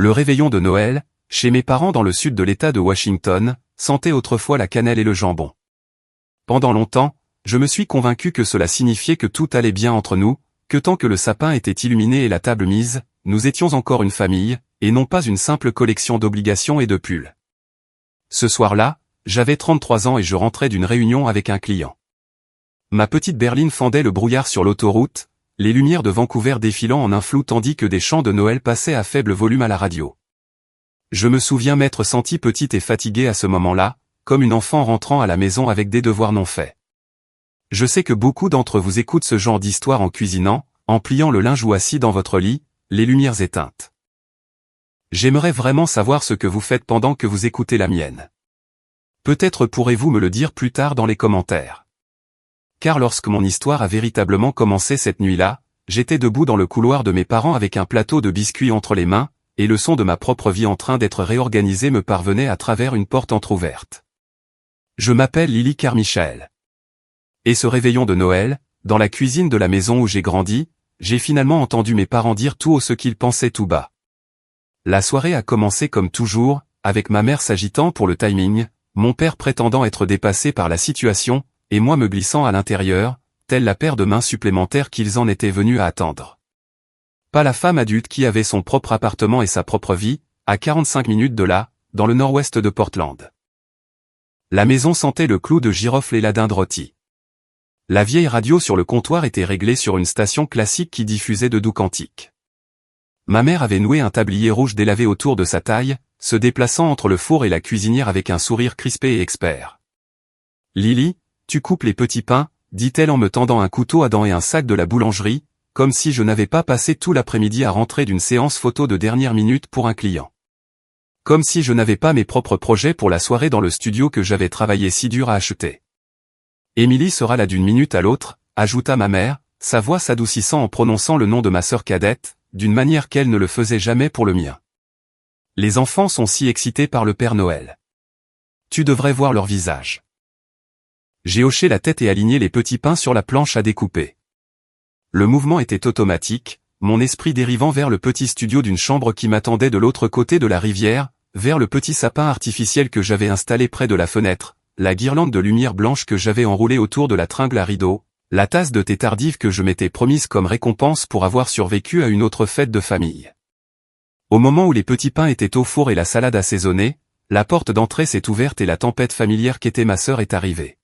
Le réveillon de Noël, chez mes parents dans le sud de l'État de Washington, sentait autrefois la cannelle et le jambon. Pendant longtemps, je me suis convaincu que cela signifiait que tout allait bien entre nous, que tant que le sapin était illuminé et la table mise, nous étions encore une famille, et non pas une simple collection d'obligations et de pulls. Ce soir-là, j'avais 33 ans et je rentrais d'une réunion avec un client. Ma petite berline fendait le brouillard sur l'autoroute, les lumières de Vancouver défilant en un flou tandis que des chants de Noël passaient à faible volume à la radio. Je me souviens m'être senti petite et fatiguée à ce moment-là, comme une enfant rentrant à la maison avec des devoirs non faits. Je sais que beaucoup d'entre vous écoutent ce genre d'histoire en cuisinant, en pliant le linge ou assis dans votre lit, les lumières éteintes. J'aimerais vraiment savoir ce que vous faites pendant que vous écoutez la mienne. Peut-être pourrez-vous me le dire plus tard dans les commentaires. Car lorsque mon histoire a véritablement commencé cette nuit-là, j'étais debout dans le couloir de mes parents avec un plateau de biscuits entre les mains, et le son de ma propre vie en train d'être réorganisée me parvenait à travers une porte entr'ouverte. Je m'appelle Lily Carmichael. Et ce réveillon de Noël, dans la cuisine de la maison où j'ai grandi, j'ai finalement entendu mes parents dire tout haut ce qu'ils pensaient tout bas. La soirée a commencé comme toujours, avec ma mère s'agitant pour le timing, mon père prétendant être dépassé par la situation, et moi me glissant à l'intérieur, telle la paire de mains supplémentaires qu'ils en étaient venus à attendre. Pas la femme adulte qui avait son propre appartement et sa propre vie, à 45 minutes de là, dans le nord-ouest de Portland. La maison sentait le clou de girofle et la dinde rôtie. La vieille radio sur le comptoir était réglée sur une station classique qui diffusait de doux cantiques. Ma mère avait noué un tablier rouge délavé autour de sa taille, se déplaçant entre le four et la cuisinière avec un sourire crispé et expert. « Lily, tu coupes les petits pains » dit-elle en me tendant un couteau à dents et un sac de la boulangerie, comme si je n'avais pas passé tout l'après-midi à rentrer d'une séance photo de dernière minute pour un client. Comme si je n'avais pas mes propres projets pour la soirée dans le studio que j'avais travaillé si dur à acheter. « Émilie sera là d'une minute à l'autre » ajouta ma mère, sa voix s'adoucissant en prononçant le nom de ma sœur cadette, d'une manière qu'elle ne le faisait jamais pour le mien. Les enfants sont si excités par le Père Noël. Tu devrais voir leur visage. J'ai hoché la tête et aligné les petits pains sur la planche à découper. Le mouvement était automatique, mon esprit dérivant vers le petit studio d'une chambre qui m'attendait de l'autre côté de la rivière, vers le petit sapin artificiel que j'avais installé près de la fenêtre, la guirlande de lumière blanche que j'avais enroulée autour de la tringle à rideaux, la tasse de thé tardive que je m'étais promise comme récompense pour avoir survécu à une autre fête de famille. Au moment où les petits pains étaient au four et la salade assaisonnée, la porte d'entrée s'est ouverte et la tempête familière qu'était ma sœur est arrivée.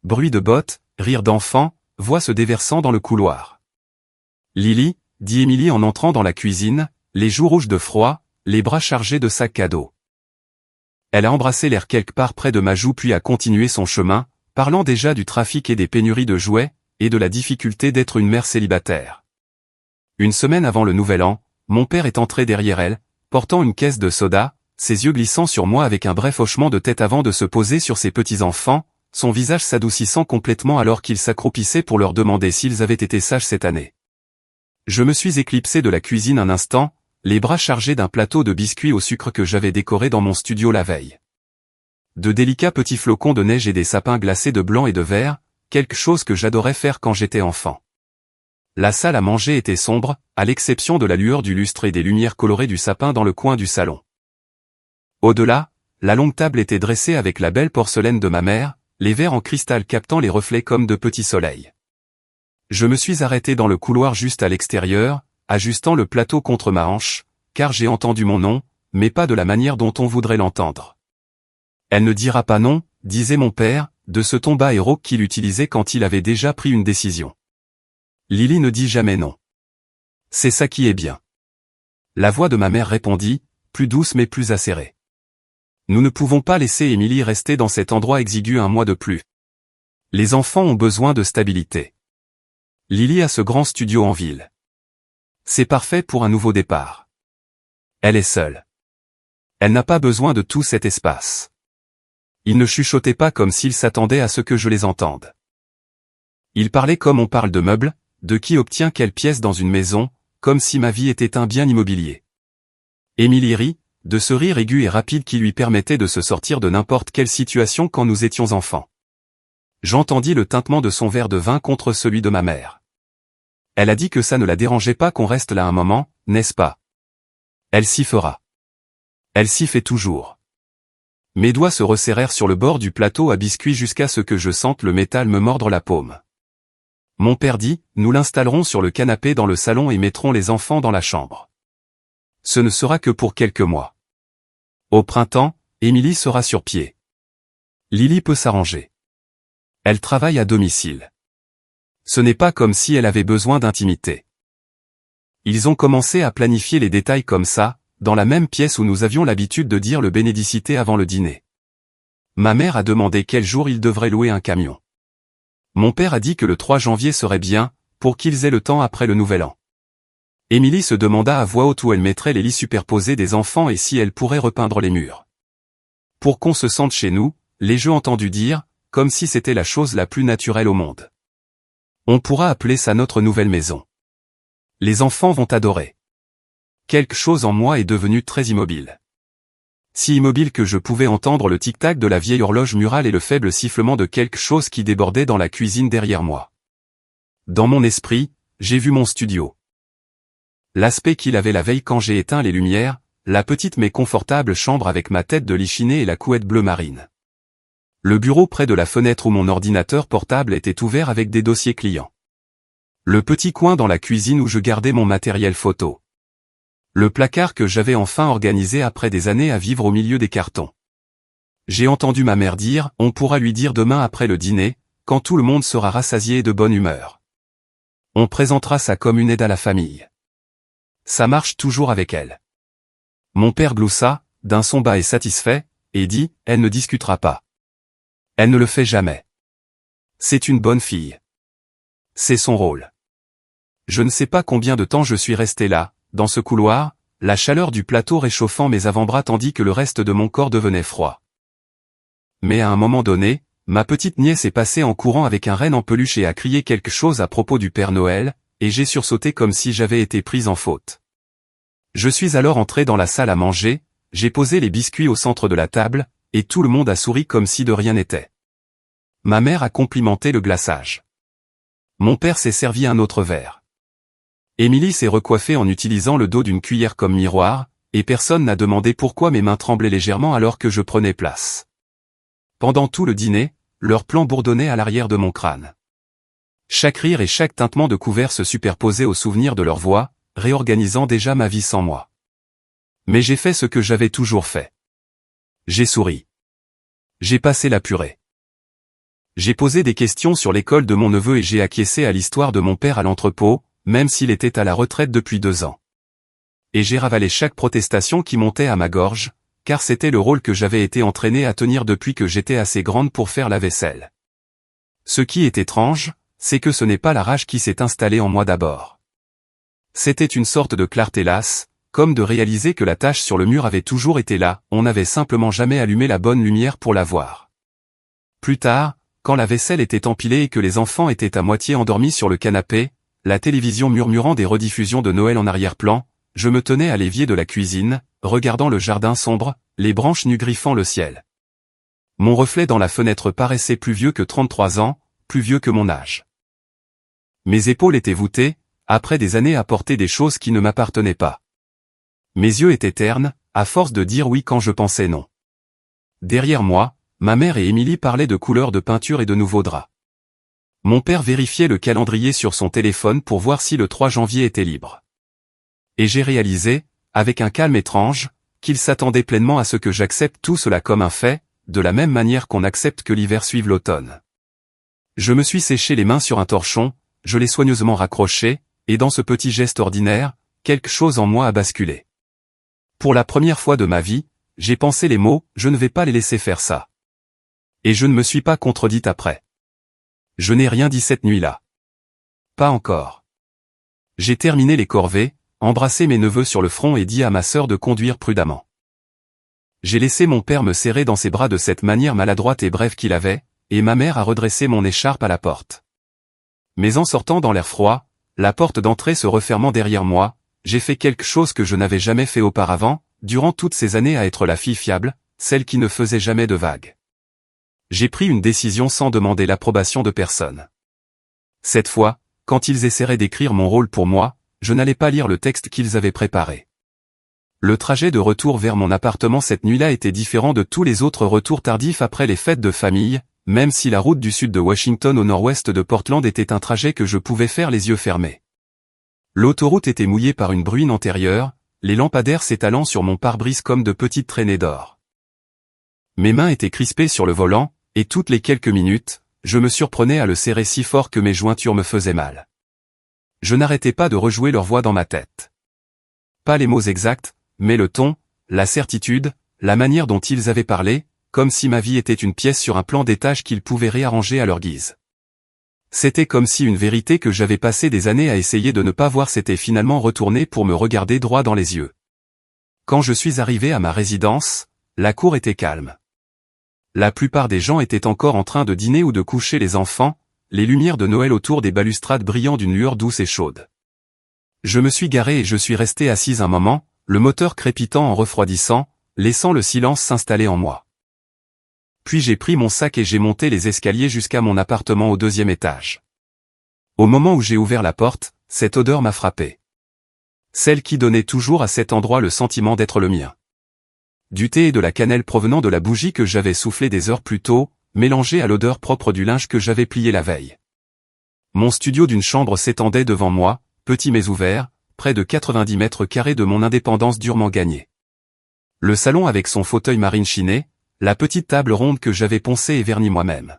Bruit de bottes, rire d'enfants, voix se déversant dans le couloir. « Lily » dit Émilie en entrant dans la cuisine, les joues rouges de froid, les bras chargés de sacs cadeaux. Elle a embrassé l'air quelque part près de ma joue puis a continué son chemin, parlant déjà du trafic et des pénuries de jouets, et de la difficulté d'être une mère célibataire. Une semaine avant le Nouvel An, mon père est entré derrière elle, portant une caisse de soda, ses yeux glissant sur moi avec un bref hochement de tête avant de se poser sur ses petits-enfants, son visage s'adoucissant complètement alors qu'il s'accroupissait pour leur demander s'ils avaient été sages cette année. Je me suis éclipsé de la cuisine un instant, les bras chargés d'un plateau de biscuits au sucre que j'avais décoré dans mon studio la veille. De délicats petits flocons de neige et des sapins glacés de blanc et de vert, quelque chose que j'adorais faire quand j'étais enfant. La salle à manger était sombre, à l'exception de la lueur du lustre et des lumières colorées du sapin dans le coin du salon. Au-delà, la longue table était dressée avec la belle porcelaine de ma mère, les verres en cristal captant les reflets comme de petits soleils. Je me suis arrêté dans le couloir juste à l'extérieur, ajustant le plateau contre ma hanche, car j'ai entendu mon nom, mais pas de la manière dont on voudrait l'entendre. Elle ne dira pas non, disait mon père, de ce ton bas et rauque qu'il utilisait quand il avait déjà pris une décision. Lily ne dit jamais non. C'est ça qui est bien. La voix de ma mère répondit, plus douce mais plus acérée. Nous ne pouvons pas laisser Émilie rester dans cet endroit exigu un mois de plus. Les enfants ont besoin de stabilité. Lily a ce grand studio en ville. C'est parfait pour un nouveau départ. Elle est seule. Elle n'a pas besoin de tout cet espace. Ils ne chuchotaient pas comme s'ils s'attendaient à ce que je les entende. Ils parlaient comme on parle de meubles, de qui obtient quelle pièce dans une maison, comme si ma vie était un bien immobilier. Émilie rit, de ce rire aigu et rapide qui lui permettait de se sortir de n'importe quelle situation quand nous étions enfants. J'entendis le tintement de son verre de vin contre celui de ma mère. Elle a dit que ça ne la dérangeait pas qu'on reste là un moment, n'est-ce pas? Elle s'y fera. Elle s'y fait toujours. Mes doigts se resserrèrent sur le bord du plateau à biscuits jusqu'à ce que je sente le métal me mordre la paume. Mon père dit, nous l'installerons sur le canapé dans le salon et mettrons les enfants dans la chambre. Ce ne sera que pour quelques mois. Au printemps, Émilie sera sur pied. Lily peut s'arranger. Elle travaille à domicile. Ce n'est pas comme si elle avait besoin d'intimité. Ils ont commencé à planifier les détails comme ça, dans la même pièce où nous avions l'habitude de dire le bénédicité avant le dîner. Ma mère a demandé quel jour ils devraient louer un camion. Mon père a dit que le 3 janvier serait bien, pour qu'ils aient le temps après le nouvel an. Émilie se demanda à voix haute où elle mettrait les lits superposés des enfants et si elle pourrait repeindre les murs. Pour qu'on se sente chez nous, l'ai-je entendu dire, comme si c'était la chose la plus naturelle au monde. On pourra appeler ça notre nouvelle maison. Les enfants vont adorer. Quelque chose en moi est devenu très immobile. Si immobile que je pouvais entendre le tic-tac de la vieille horloge murale et le faible sifflement de quelque chose qui débordait dans la cuisine derrière moi. Dans mon esprit, j'ai vu mon studio. L'aspect qu'il avait la veille quand j'ai éteint les lumières, la petite mais confortable chambre avec ma tête de lit chiné et la couette bleu marine. Le bureau près de la fenêtre où mon ordinateur portable était ouvert avec des dossiers clients. Le petit coin dans la cuisine où je gardais mon matériel photo. Le placard que j'avais enfin organisé après des années à vivre au milieu des cartons. J'ai entendu ma mère dire, on pourra lui dire demain après le dîner, quand tout le monde sera rassasié et de bonne humeur. On présentera ça comme une aide à la famille. Ça marche toujours avec elle. Mon père gloussa, d'un son bas et satisfait, et dit, elle ne discutera pas. Elle ne le fait jamais. C'est une bonne fille. C'est son rôle. Je ne sais pas combien de temps je suis resté là, dans ce couloir, la chaleur du plateau réchauffant mes avant-bras tandis que le reste de mon corps devenait froid. Mais à un moment donné, ma petite nièce est passée en courant avec un renne en peluche et a crié quelque chose à propos du Père Noël, et j'ai sursauté comme si j'avais été prise en faute. Je suis alors entré dans la salle à manger, j'ai posé les biscuits au centre de la table, et tout le monde a souri comme si de rien n'était. Ma mère a complimenté le glaçage. Mon père s'est servi un autre verre. Émilie s'est recoiffée en utilisant le dos d'une cuillère comme miroir, et personne n'a demandé pourquoi mes mains tremblaient légèrement alors que je prenais place. Pendant tout le dîner, leur plan bourdonnait à l'arrière de mon crâne. Chaque rire et chaque tintement de couvert se superposaient au souvenir de leur voix, réorganisant déjà ma vie sans moi. Mais j'ai fait ce que j'avais toujours fait. J'ai souri. J'ai passé la purée. J'ai posé des questions sur l'école de mon neveu et j'ai acquiescé à l'histoire de mon père à l'entrepôt, même s'il était à la retraite depuis 2 ans. Et j'ai ravalé chaque protestation qui montait à ma gorge, car c'était le rôle que j'avais été entraîné à tenir depuis que j'étais assez grande pour faire la vaisselle. Ce qui est étrange, c'est que ce n'est pas la rage qui s'est installée en moi d'abord. C'était une sorte de clarté lasse, comme de réaliser que la tache sur le mur avait toujours été là, on n'avait simplement jamais allumé la bonne lumière pour la voir. Plus tard, quand la vaisselle était empilée et que les enfants étaient à moitié endormis sur le canapé, la télévision murmurant des rediffusions de Noël en arrière-plan, je me tenais à l'évier de la cuisine, regardant le jardin sombre, les branches nues griffant le ciel. Mon reflet dans la fenêtre paraissait plus vieux que 33 ans, plus vieux que mon âge. Mes épaules étaient voûtées, après des années à porter des choses qui ne m'appartenaient pas. Mes yeux étaient ternes, à force de dire oui quand je pensais non. Derrière moi, ma mère et Émilie parlaient de couleurs de peinture et de nouveaux draps. Mon père vérifiait le calendrier sur son téléphone pour voir si le 3 janvier était libre. Et j'ai réalisé, avec un calme étrange, qu'il s'attendait pleinement à ce que j'accepte tout cela comme un fait, de la même manière qu'on accepte que l'hiver suive l'automne. Je me suis séché les mains sur un torchon, je l'ai soigneusement raccroché, et dans ce petit geste ordinaire, quelque chose en moi a basculé. Pour la première fois de ma vie, j'ai pensé les mots « je ne vais pas les laisser faire ça ». Et je ne me suis pas contredite après. Je n'ai rien dit cette nuit-là. Pas encore. J'ai terminé les corvées, embrassé mes neveux sur le front et dit à ma sœur de conduire prudemment. J'ai laissé mon père me serrer dans ses bras de cette manière maladroite et brève qu'il avait, et ma mère a redressé mon écharpe à la porte. Mais en sortant dans l'air froid, la porte d'entrée se refermant derrière moi, j'ai fait quelque chose que je n'avais jamais fait auparavant, durant toutes ces années à être la fille fiable, celle qui ne faisait jamais de vagues. J'ai pris une décision sans demander l'approbation de personne. Cette fois, quand ils essaieraient d'écrire mon rôle pour moi, je n'allais pas lire le texte qu'ils avaient préparé. Le trajet de retour vers mon appartement cette nuit-là était différent de tous les autres retours tardifs après les fêtes de famille, même si la route du sud de Washington au nord-ouest de Portland était un trajet que je pouvais faire les yeux fermés. L'autoroute était mouillée par une bruine antérieure, les lampadaires s'étalant sur mon pare-brise comme de petites traînées d'or. Mes mains étaient crispées sur le volant, et toutes les quelques minutes, je me surprenais à le serrer si fort que mes jointures me faisaient mal. Je n'arrêtais pas de rejouer leur voix dans ma tête. Pas les mots exacts, mais le ton, la certitude, la manière dont ils avaient parlé, comme si ma vie était une pièce sur un plan d'étage qu'ils pouvaient réarranger à leur guise. C'était comme si une vérité que j'avais passé des années à essayer de ne pas voir s'était finalement retournée pour me regarder droit dans les yeux. Quand je suis arrivé à ma résidence, la cour était calme. La plupart des gens étaient encore en train de dîner ou de coucher les enfants, les lumières de Noël autour des balustrades brillant d'une lueur douce et chaude. Je me suis garé et je suis resté assise un moment, le moteur crépitant en refroidissant, laissant le silence s'installer en moi. Puis j'ai pris mon sac et j'ai monté les escaliers jusqu'à mon appartement au 2e étage. Au moment où j'ai ouvert la porte, cette odeur m'a frappé. Celle qui donnait toujours à cet endroit le sentiment d'être le mien. Du thé et de la cannelle provenant de la bougie que j'avais soufflée des heures plus tôt, mélangée à l'odeur propre du linge que j'avais plié la veille. Mon studio d'une chambre s'étendait devant moi, petit mais ouvert, près de 90 mètres carrés de mon indépendance durement gagnée. Le salon avec son fauteuil marine chiné, la petite table ronde que j'avais poncée et vernie moi-même.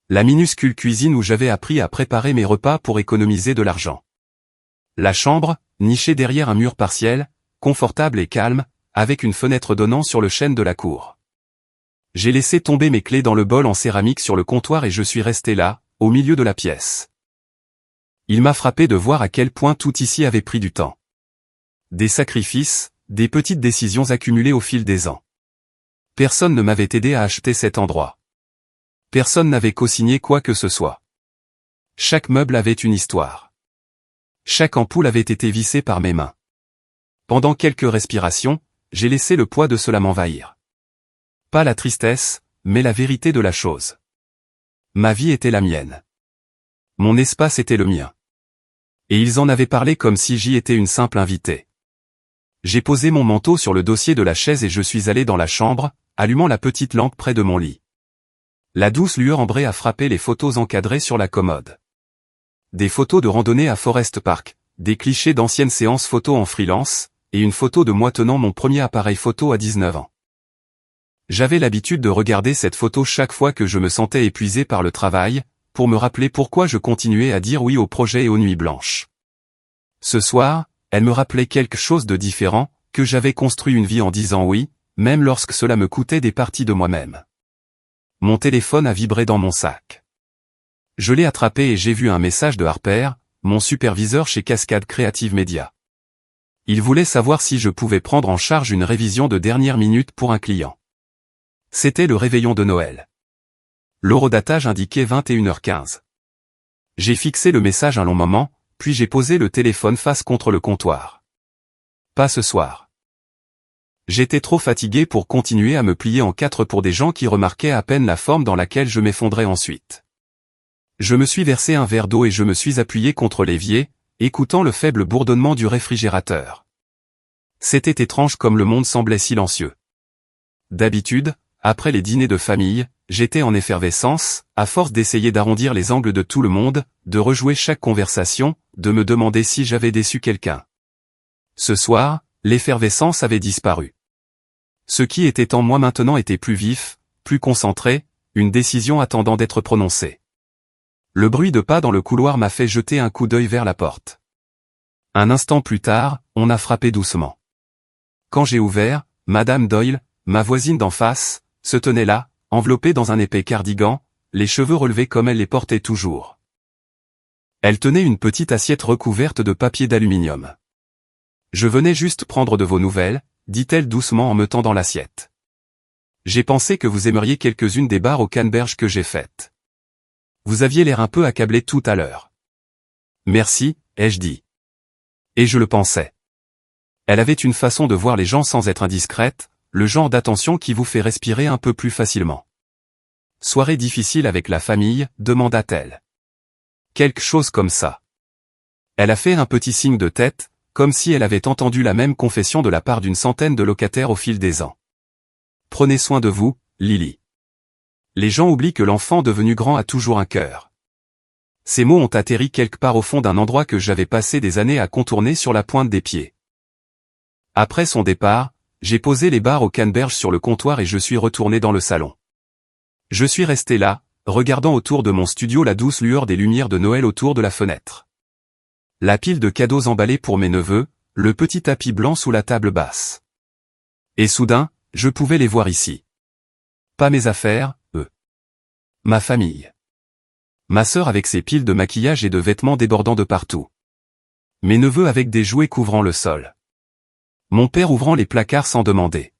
La minuscule cuisine où j'avais appris à préparer mes repas pour économiser de l'argent. La chambre, nichée derrière un mur partiel, confortable et calme, avec une fenêtre donnant sur le chêne de la cour. J'ai laissé tomber mes clés dans le bol en céramique sur le comptoir et je suis resté là, au milieu de la pièce. Il m'a frappé de voir à quel point tout ici avait pris du temps. Des sacrifices, des petites décisions accumulées au fil des ans. Personne ne m'avait aidé à acheter cet endroit. Personne n'avait co-signé quoi que ce soit. Chaque meuble avait une histoire. Chaque ampoule avait été vissée par mes mains. Pendant quelques respirations, j'ai laissé le poids de cela m'envahir. Pas la tristesse, mais la vérité de la chose. Ma vie était la mienne. Mon espace était le mien. Et ils en avaient parlé comme si j'y étais une simple invitée. J'ai posé mon manteau sur le dossier de la chaise et je suis allé dans la chambre, allumant la petite lampe près de mon lit. La douce lueur ambrée a frappé les photos encadrées sur la commode. Des photos de randonnée à Forest Park, des clichés d'anciennes séances photos en freelance, et une photo de moi tenant mon premier appareil photo à 19 ans. J'avais l'habitude de regarder cette photo chaque fois que je me sentais épuisé par le travail, pour me rappeler pourquoi je continuais à dire oui au projet et aux nuits blanches. Ce soir, elle me rappelait quelque chose de différent, que j'avais construit une vie en disant oui, même lorsque cela me coûtait des parties de moi-même. Mon téléphone a vibré dans mon sac. Je l'ai attrapé et j'ai vu un message de Harper, mon superviseur chez Cascade Creative Media. Il voulait savoir si je pouvais prendre en charge une révision de dernière minute pour un client. C'était le réveillon de Noël. L'horodatage indiquait 21h15. J'ai fixé le message un long moment, puis j'ai posé le téléphone face contre le comptoir. Pas ce soir. J'étais trop fatigué pour continuer à me plier en quatre pour des gens qui remarquaient à peine la forme dans laquelle je m'effondrais ensuite. Je me suis versé un verre d'eau et je me suis appuyé contre l'évier, écoutant le faible bourdonnement du réfrigérateur. C'était étrange comme le monde semblait silencieux. D'habitude, après les dîners de famille, j'étais en effervescence, à force d'essayer d'arrondir les angles de tout le monde, de rejouer chaque conversation, de me demander si j'avais déçu quelqu'un. Ce soir, l'effervescence avait disparu. Ce qui était en moi maintenant était plus vif, plus concentré, une décision attendant d'être prononcée. Le bruit de pas dans le couloir m'a fait jeter un coup d'œil vers la porte. Un instant plus tard, on a frappé doucement. Quand j'ai ouvert, Madame Doyle, ma voisine d'en face, se tenait là, enveloppée dans un épais cardigan, les cheveux relevés comme elle les portait toujours. Elle tenait une petite assiette recouverte de papier d'aluminium. « Je venais juste prendre de vos nouvelles », dit-elle doucement en me tendant l'assiette. « J'ai pensé que vous aimeriez quelques-unes des barres au canneberge que j'ai faites. Vous aviez l'air un peu accablé tout à l'heure. »« Merci », ai-je dit. Et je le pensais. Elle avait une façon de voir les gens sans être indiscrète, le genre d'attention qui vous fait respirer un peu plus facilement. « Soirée difficile avec la famille ?» demanda-t-elle. « Quelque chose comme ça. » Elle a fait un petit signe de tête, comme si elle avait entendu la même confession de la part d'une centaine de locataires au fil des ans. Prenez soin de vous, Lily. Les gens oublient que l'enfant devenu grand a toujours un cœur. Ces mots ont atterri quelque part au fond d'un endroit que j'avais passé des années à contourner sur la pointe des pieds. Après son départ, j'ai posé les barres au canneberge sur le comptoir et je suis retourné dans le salon. Je suis resté là, regardant autour de mon studio la douce lueur des lumières de Noël autour de la fenêtre. La pile de cadeaux emballés pour mes neveux, le petit tapis blanc sous la table basse. Et soudain, je pouvais les voir ici. Pas mes affaires, eux. Ma famille. Ma sœur avec ses piles de maquillage et de vêtements débordant de partout. Mes neveux avec des jouets couvrant le sol. Mon père ouvrant les placards sans demander.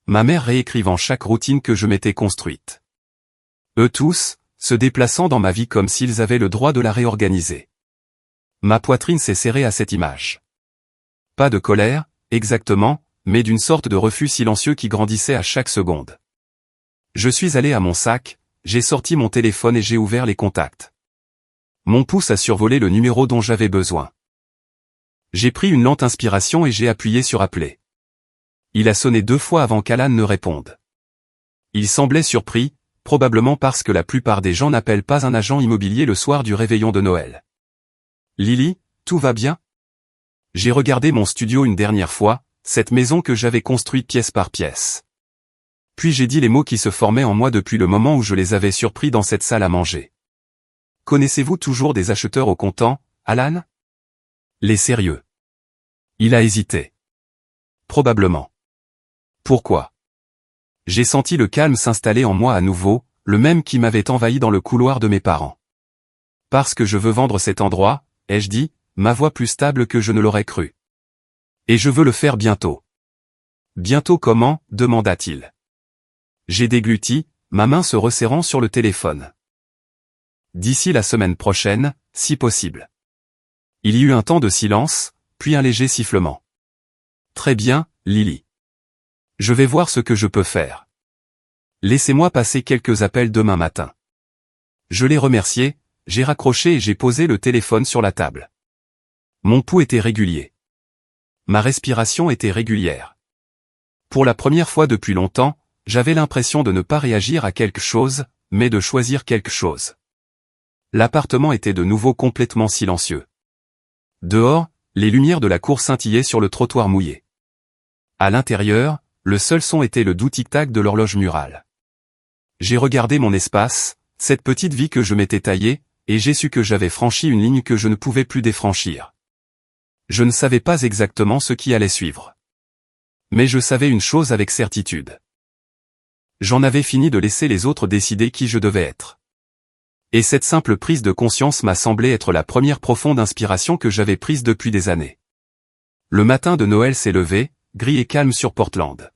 Ma mère réécrivant chaque routine que je m'étais construite. Eux tous, se déplaçant dans ma vie comme s'ils avaient le droit de la réorganiser. Ma poitrine s'est serrée à cette image. Pas de colère, exactement, mais d'une sorte de refus silencieux qui grandissait à chaque seconde. Je suis allé à mon sac, j'ai sorti mon téléphone et j'ai ouvert les contacts. Mon pouce a survolé le numéro dont j'avais besoin. J'ai pris une lente inspiration et j'ai appuyé sur appeler. Il a sonné 2 fois avant qu'Alan ne réponde. Il semblait surpris, probablement parce que la plupart des gens n'appellent pas un agent immobilier le soir du réveillon de Noël. Lily, tout va bien? J'ai regardé mon studio une dernière fois, cette maison que j'avais construite pièce par pièce. Puis j'ai dit les mots qui se formaient en moi depuis le moment où je les avais surpris dans cette salle à manger. Connaissez-vous toujours des acheteurs au comptant, Alan? Les sérieux. Il a hésité. Probablement. Pourquoi? J'ai senti le calme s'installer en moi à nouveau, le même qui m'avait envahi dans le couloir de mes parents. Parce que je veux vendre cet endroit, ai-je dit, ma voix plus stable que je ne l'aurais cru. Et je veux le faire bientôt. Bientôt comment? Demanda-t-il. J'ai dégluti, ma main se resserrant sur le téléphone. D'ici la semaine prochaine, si possible. Il y eut un temps de silence, puis un léger sifflement. Très bien, Lily. Je vais voir ce que je peux faire. Laissez-moi passer quelques appels demain matin. Je l'ai remercié, j'ai raccroché et j'ai posé le téléphone sur la table. Mon pouls était régulier. Ma respiration était régulière. Pour la première fois depuis longtemps, j'avais l'impression de ne pas réagir à quelque chose, mais de choisir quelque chose. L'appartement était de nouveau complètement silencieux. Dehors, les lumières de la cour scintillaient sur le trottoir mouillé. À l'intérieur, le seul son était le doux tic-tac de l'horloge murale. J'ai regardé mon espace, cette petite vie que je m'étais taillée, et j'ai su que j'avais franchi une ligne que je ne pouvais plus défranchir. Je ne savais pas exactement ce qui allait suivre. Mais je savais une chose avec certitude. J'en avais fini de laisser les autres décider qui je devais être. Et cette simple prise de conscience m'a semblé être la première profonde inspiration que j'avais prise depuis des années. Le matin de Noël s'est levé, gris et calme sur Portland.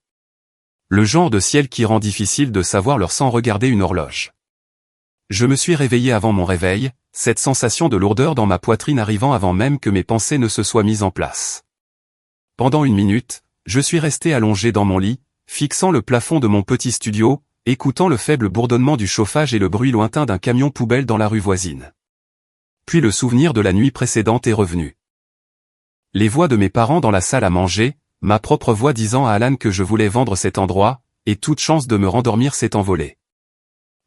Le genre de ciel qui rend difficile de savoir l'heure sans regarder une horloge. Je me suis réveillé avant mon réveil, cette sensation de lourdeur dans ma poitrine arrivant avant même que mes pensées ne se soient mises en place. Pendant 1 minute, je suis resté allongé dans mon lit, fixant le plafond de mon petit studio, écoutant le faible bourdonnement du chauffage et le bruit lointain d'un camion poubelle dans la rue voisine. Puis le souvenir de la nuit précédente est revenu. Les voix de mes parents dans la salle à manger, ma propre voix disant à Alan que je voulais vendre cet endroit, et toute chance de me rendormir s'est envolée.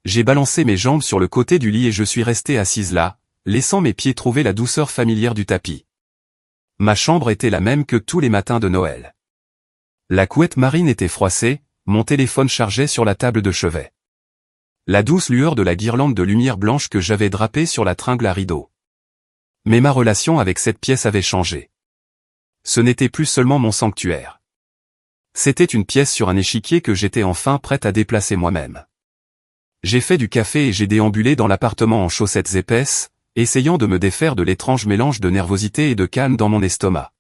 J'ai balancé mes jambes sur le côté du lit et je suis resté assise là, laissant mes pieds trouver la douceur familière du tapis. Ma chambre était la même que tous les matins de Noël. La couette marine était froissée, mon téléphone chargeait sur la table de chevet. La douce lueur de la guirlande de lumière blanche que j'avais drapée sur la tringle à rideaux. Mais ma relation avec cette pièce avait changé. Ce n'était plus seulement mon sanctuaire. C'était une pièce sur un échiquier que j'étais enfin prête à déplacer moi-même. J'ai fait du café et j'ai déambulé dans l'appartement en chaussettes épaisses, essayant de me défaire de l'étrange mélange de nervosité et de calme dans mon estomac.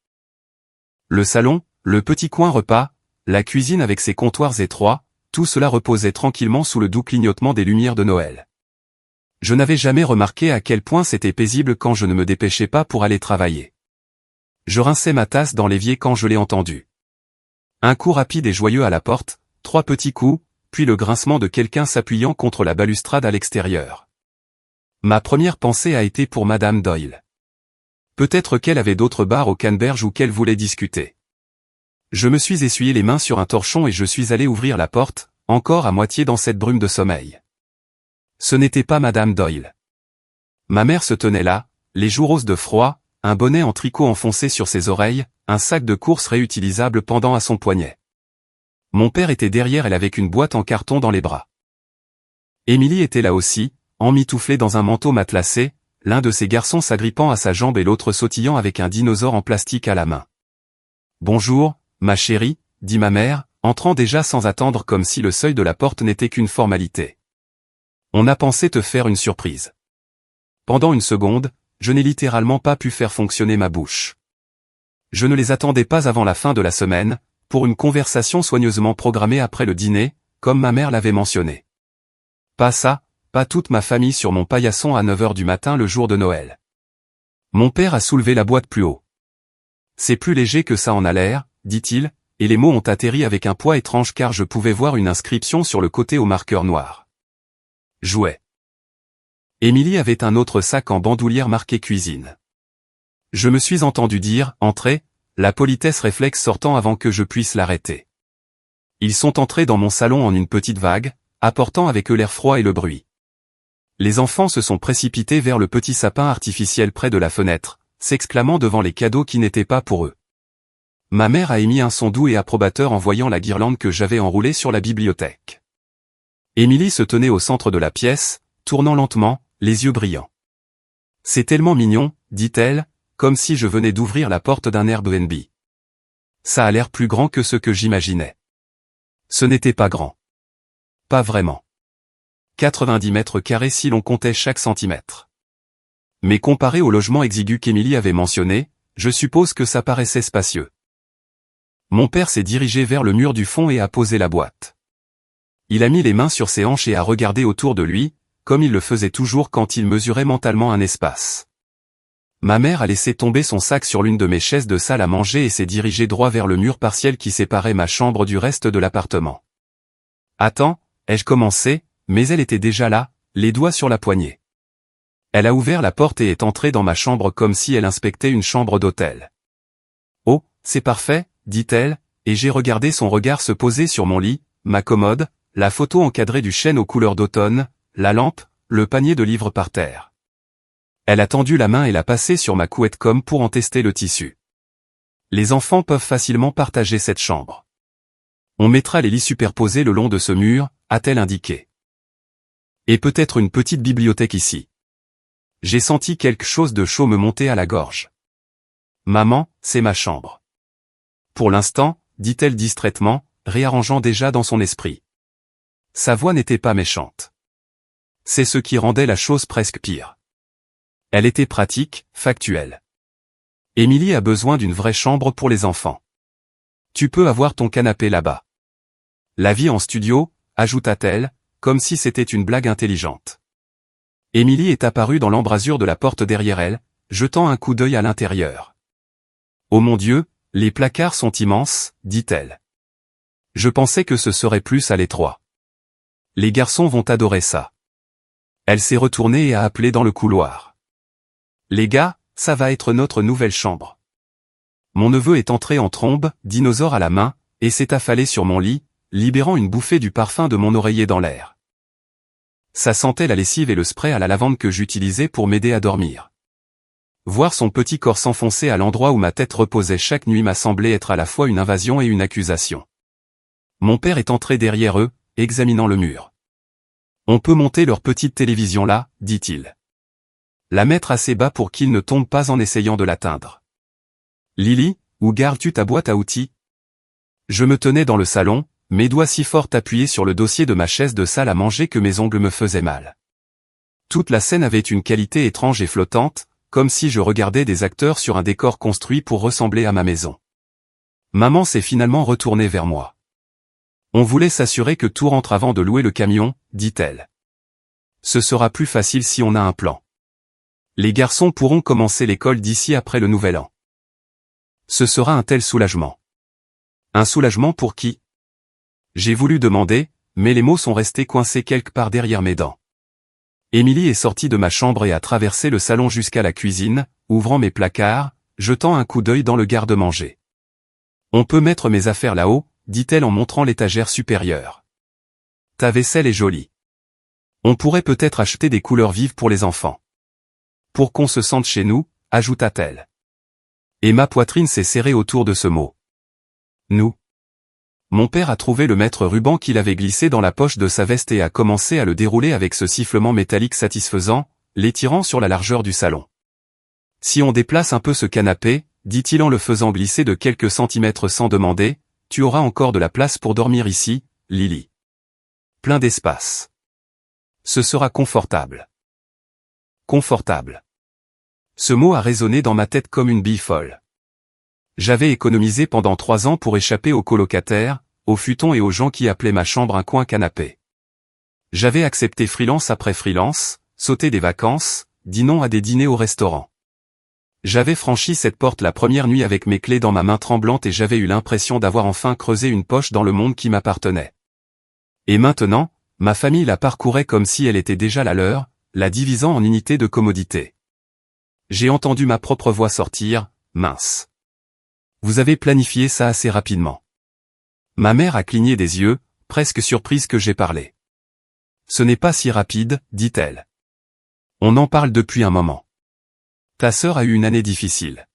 Le salon, le petit coin repas, la cuisine avec ses comptoirs étroits, tout cela reposait tranquillement sous le doux clignotement des lumières de Noël. Je n'avais jamais remarqué à quel point c'était paisible quand je ne me dépêchais pas pour aller travailler. Je rinçais ma tasse dans l'évier quand je l'ai entendu. Un coup rapide et joyeux à la porte, 3 petits coups, puis le grincement de quelqu'un s'appuyant contre la balustrade à l'extérieur. Ma première pensée a été pour Madame Doyle. Peut-être qu'elle avait d'autres bars au canneberge ou qu'elle voulait discuter. Je me suis essuyé les mains sur un torchon et je suis allé ouvrir la porte, encore à moitié dans cette brume de sommeil. Ce n'était pas Madame Doyle. Ma mère se tenait là, les joues roses de froid, un bonnet en tricot enfoncé sur ses oreilles, un sac de course réutilisable pendant à son poignet. Mon père était derrière elle avec une boîte en carton dans les bras. Émilie était là aussi, emmitouflée dans un manteau matelassé, l'un de ses garçons s'agrippant à sa jambe et l'autre sautillant avec un dinosaure en plastique à la main. « Bonjour, ma chérie », dit ma mère, entrant déjà sans attendre comme si le seuil de la porte n'était qu'une formalité. « On a pensé te faire une surprise. » Pendant une seconde, je n'ai littéralement pas pu faire fonctionner ma bouche. Je ne les attendais pas avant la fin de la semaine, pour une conversation soigneusement programmée après le dîner, comme ma mère l'avait mentionné. Pas ça, pas toute ma famille sur mon paillasson à 9h du matin le jour de Noël. Mon père a soulevé la boîte plus haut. C'est plus léger que ça en a l'air, dit-il, et les mots ont atterri avec un poids étrange car je pouvais voir une inscription sur le côté au marqueur noir. Jouet. Émilie avait un autre sac en bandoulière marqué cuisine. Je me suis entendu dire « Entrez », la politesse réflexe sortant avant que je puisse l'arrêter. Ils sont entrés dans mon salon en une petite vague, apportant avec eux l'air froid et le bruit. Les enfants se sont précipités vers le petit sapin artificiel près de la fenêtre, s'exclamant devant les cadeaux qui n'étaient pas pour eux. Ma mère a émis un son doux et approbateur en voyant la guirlande que j'avais enroulée sur la bibliothèque. Émilie se tenait au centre de la pièce, tournant lentement, les yeux brillants. « C'est tellement mignon », dit-elle, comme si je venais d'ouvrir la porte d'un Airbnb. Ça a l'air plus grand que ce que j'imaginais. Ce n'était pas grand. Pas vraiment. 90 mètres carrés si l'on comptait chaque centimètre. Mais comparé au logement exigu qu'Émilie avait mentionné, je suppose que ça paraissait spacieux. Mon père s'est dirigé vers le mur du fond et a posé la boîte. Il a mis les mains sur ses hanches et a regardé autour de lui, comme il le faisait toujours quand il mesurait mentalement un espace. Ma mère a laissé tomber son sac sur l'une de mes chaises de salle à manger et s'est dirigée droit vers le mur partiel qui séparait ma chambre du reste de l'appartement. « Attends », ai-je commencé, mais elle était déjà là, les doigts sur la poignée. Elle a ouvert la porte et est entrée dans ma chambre comme si elle inspectait une chambre d'hôtel. « Oh, c'est parfait », dit-elle, et j'ai regardé son regard se poser sur mon lit, ma commode, la photo encadrée du chêne aux couleurs d'automne, la lampe, le panier de livres par terre. Elle a tendu la main et l'a passée sur ma couette comme pour en tester le tissu. Les enfants peuvent facilement partager cette chambre. On mettra les lits superposés le long de ce mur, a-t-elle indiqué. Et peut-être une petite bibliothèque ici. J'ai senti quelque chose de chaud me monter à la gorge. Maman, c'est ma chambre. Pour l'instant, dit-elle distraitement, réarrangeant déjà dans son esprit. Sa voix n'était pas méchante. C'est ce qui rendait la chose presque pire. Elle était pratique, factuelle. Émilie a besoin d'une vraie chambre pour les enfants. Tu peux avoir ton canapé là-bas. La vie en studio, ajouta-t-elle, comme si c'était une blague intelligente. Émilie est apparue dans l'embrasure de la porte derrière elle, jetant un coup d'œil à l'intérieur. Oh mon Dieu, les placards sont immenses, dit-elle. Je pensais que ce serait plus à l'étroit. Les garçons vont adorer ça. Elle s'est retournée et a appelé dans le couloir. Les gars, ça va être notre nouvelle chambre. Mon neveu est entré en trombe, dinosaure à la main, et s'est affalé sur mon lit, libérant une bouffée du parfum de mon oreiller dans l'air. Ça sentait la lessive et le spray à la lavande que j'utilisais pour m'aider à dormir. Voir son petit corps s'enfoncer à l'endroit où ma tête reposait chaque nuit m'a semblé être à la fois une invasion et une accusation. Mon père est entré derrière eux, examinant le mur. On peut monter leur petite télévision là, dit-il. La mettre assez bas pour qu'il ne tombe pas en essayant de l'atteindre. Lily, où gardes-tu ta boîte à outils? Je me tenais dans le salon, mes doigts si fort appuyés sur le dossier de ma chaise de salle à manger que mes ongles me faisaient mal. Toute la scène avait une qualité étrange et flottante, comme si je regardais des acteurs sur un décor construit pour ressembler à ma maison. Maman s'est finalement retournée vers moi. On voulait s'assurer que tout rentre avant de louer le camion, dit-elle. Ce sera plus facile si on a un plan. Les garçons pourront commencer l'école d'ici après le nouvel an. Ce sera un tel soulagement. Un soulagement pour qui? J'ai voulu demander, mais les mots sont restés coincés quelque part derrière mes dents. Émilie est sortie de ma chambre et a traversé le salon jusqu'à la cuisine, ouvrant mes placards, jetant un coup d'œil dans le garde-manger. On peut mettre mes affaires là-haut, dit-elle en montrant l'étagère supérieure. Ta vaisselle est jolie. On pourrait peut-être acheter des couleurs vives pour les enfants. Pour qu'on se sente chez nous, ajouta-t-elle. Et ma poitrine s'est serrée autour de ce mot. Nous. Mon père a trouvé le mètre ruban qu'il avait glissé dans la poche de sa veste et a commencé à le dérouler avec ce sifflement métallique satisfaisant, l'étirant sur la largeur du salon. Si on déplace un peu ce canapé, dit-il en le faisant glisser de quelques centimètres sans demander, tu auras encore de la place pour dormir ici, Lily. Plein d'espace. Ce sera confortable. Confortable. Ce mot a résonné dans ma tête comme une bille folle. J'avais économisé pendant 3 ans pour échapper aux colocataires, aux futons et aux gens qui appelaient ma chambre un coin canapé. J'avais accepté freelance après freelance, sauté des vacances, dit non à des dîners au restaurant. J'avais franchi cette porte la première nuit avec mes clés dans ma main tremblante et j'avais eu l'impression d'avoir enfin creusé une poche dans le monde qui m'appartenait. Et maintenant, ma famille la parcourait comme si elle était déjà la leur, la divisant en unités de commodité. J'ai entendu ma propre voix sortir, mince. Vous avez planifié ça assez rapidement. Ma mère a cligné des yeux, presque surprise que j'ai parlé. Ce n'est pas si rapide, dit-elle. On en parle depuis un moment. Ta sœur a eu une année difficile.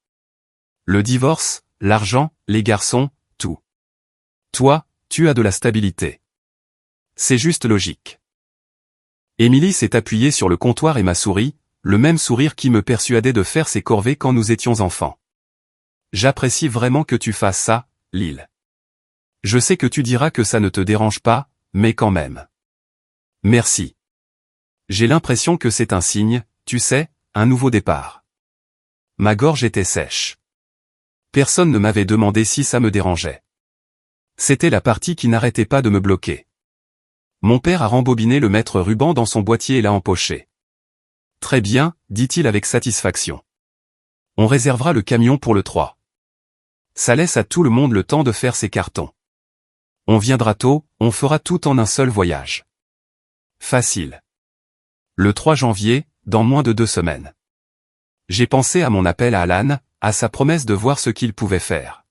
Le divorce, l'argent, les garçons, tout. Toi, tu as de la stabilité. C'est juste logique. Émilie s'est appuyée sur le comptoir et m'a souri, le même sourire qui me persuadait de faire ses corvées quand nous étions enfants. J'apprécie vraiment que tu fasses ça, Lil. Je sais que tu diras que ça ne te dérange pas, mais quand même. Merci. J'ai l'impression que c'est un signe, tu sais, un nouveau départ. Ma gorge était sèche. Personne ne m'avait demandé si ça me dérangeait. C'était la partie qui n'arrêtait pas de me bloquer. Mon père a rembobiné le mètre ruban dans son boîtier et l'a empoché. Très bien, dit-il avec satisfaction. On réservera le camion pour le 3. Ça laisse à tout le monde le temps de faire ses cartons. On viendra tôt, on fera tout en un seul voyage. Facile. Le 3 janvier, dans moins de 2 semaines. J'ai pensé à mon appel à Alan, à sa promesse de voir ce qu'il pouvait faire.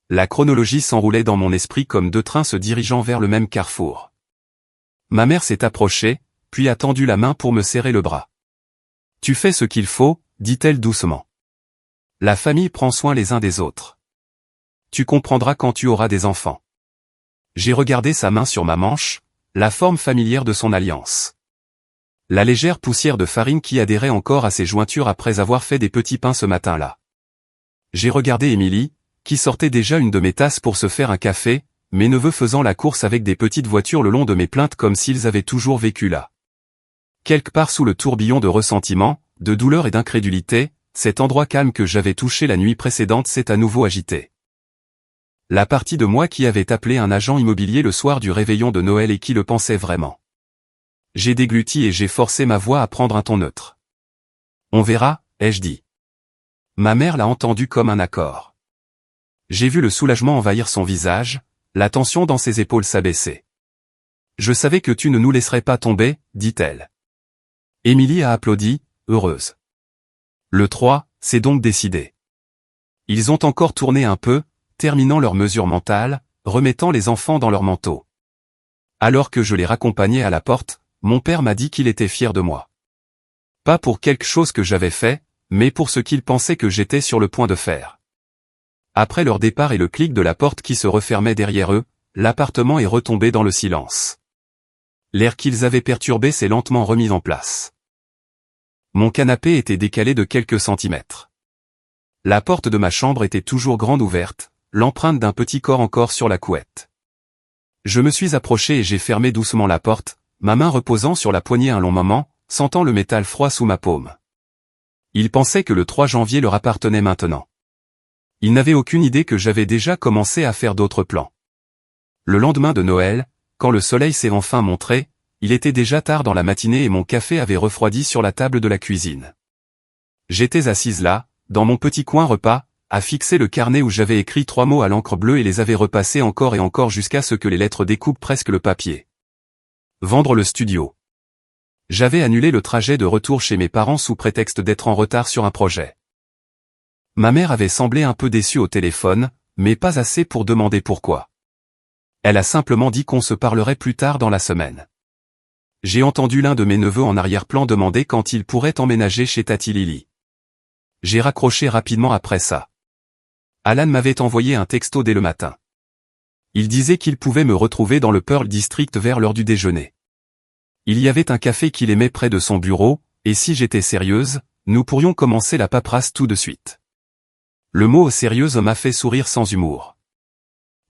La chronologie s'enroulait dans mon esprit comme 2 trains se dirigeant vers le même carrefour. Ma mère s'est approchée, puis a tendu la main pour me serrer le bras. Tu fais ce qu'il faut, dit-elle doucement. La famille prend soin les uns des autres. Tu comprendras quand tu auras des enfants. J'ai regardé sa main sur ma manche, la forme familière de son alliance. La légère poussière de farine qui adhérait encore à ses jointures après avoir fait des petits pains ce matin-là. J'ai regardé Émilie, qui sortait déjà une de mes tasses pour se faire un café, mes neveux faisant la course avec des petites voitures le long de mes plaintes comme s'ils avaient toujours vécu là. Quelque part sous le tourbillon de ressentiment, de douleur et d'incrédulité, cet endroit calme que j'avais touché la nuit précédente s'est à nouveau agité. La partie de moi qui avait appelé un agent immobilier le soir du réveillon de Noël et qui le pensait vraiment. J'ai dégluti et j'ai forcé ma voix à prendre un ton neutre. On verra, ai-je dit. Ma mère l'a entendu comme un accord. J'ai vu le soulagement envahir son visage, la tension dans ses épaules s'abaisser. Je savais que tu ne nous laisserais pas tomber, dit-elle. Émilie a applaudi, heureuse. Le 3, c'est donc décidé. Ils ont encore tourné un peu, terminant leur mesure mentale, remettant les enfants dans leur manteau. Alors que je les raccompagnais à la porte, mon père m'a dit qu'il était fier de moi. Pas pour quelque chose que j'avais fait, mais pour ce qu'il pensait que j'étais sur le point de faire. Après leur départ et le clic de la porte qui se refermait derrière eux, l'appartement est retombé dans le silence. L'air qu'ils avaient perturbé s'est lentement remis en place. Mon canapé était décalé de quelques centimètres. La porte de ma chambre était toujours grande ouverte, l'empreinte d'un petit corps encore sur la couette. Je me suis approché et j'ai fermé doucement la porte, ma main reposant sur la poignée un long moment, sentant le métal froid sous ma paume. Ils pensaient que le 3 janvier leur appartenait maintenant. Ils n'avaient aucune idée que j'avais déjà commencé à faire d'autres plans. Le lendemain de Noël, quand le soleil s'est enfin montré, il était déjà tard dans la matinée et mon café avait refroidi sur la table de la cuisine. J'étais assise là, dans mon petit coin repas, à fixer le carnet où j'avais écrit 3 mots à l'encre bleue et les avais repassés encore et encore jusqu'à ce que les lettres découpent presque le papier. Vendre le studio. J'avais annulé le trajet de retour chez mes parents sous prétexte d'être en retard sur un projet. Ma mère avait semblé un peu déçue au téléphone, mais pas assez pour demander pourquoi. Elle a simplement dit qu'on se parlerait plus tard dans la semaine. J'ai entendu l'un de mes neveux en arrière-plan demander quand il pourrait emménager chez Tati Lily. J'ai raccroché rapidement après ça. Alan m'avait envoyé un texto dès le matin. Il disait qu'il pouvait me retrouver dans le Pearl District vers l'heure du déjeuner. Il y avait un café qu'il aimait près de son bureau, et si j'étais sérieuse, nous pourrions commencer la paperasse tout de suite. Le mot sérieuse m'a fait sourire sans humour.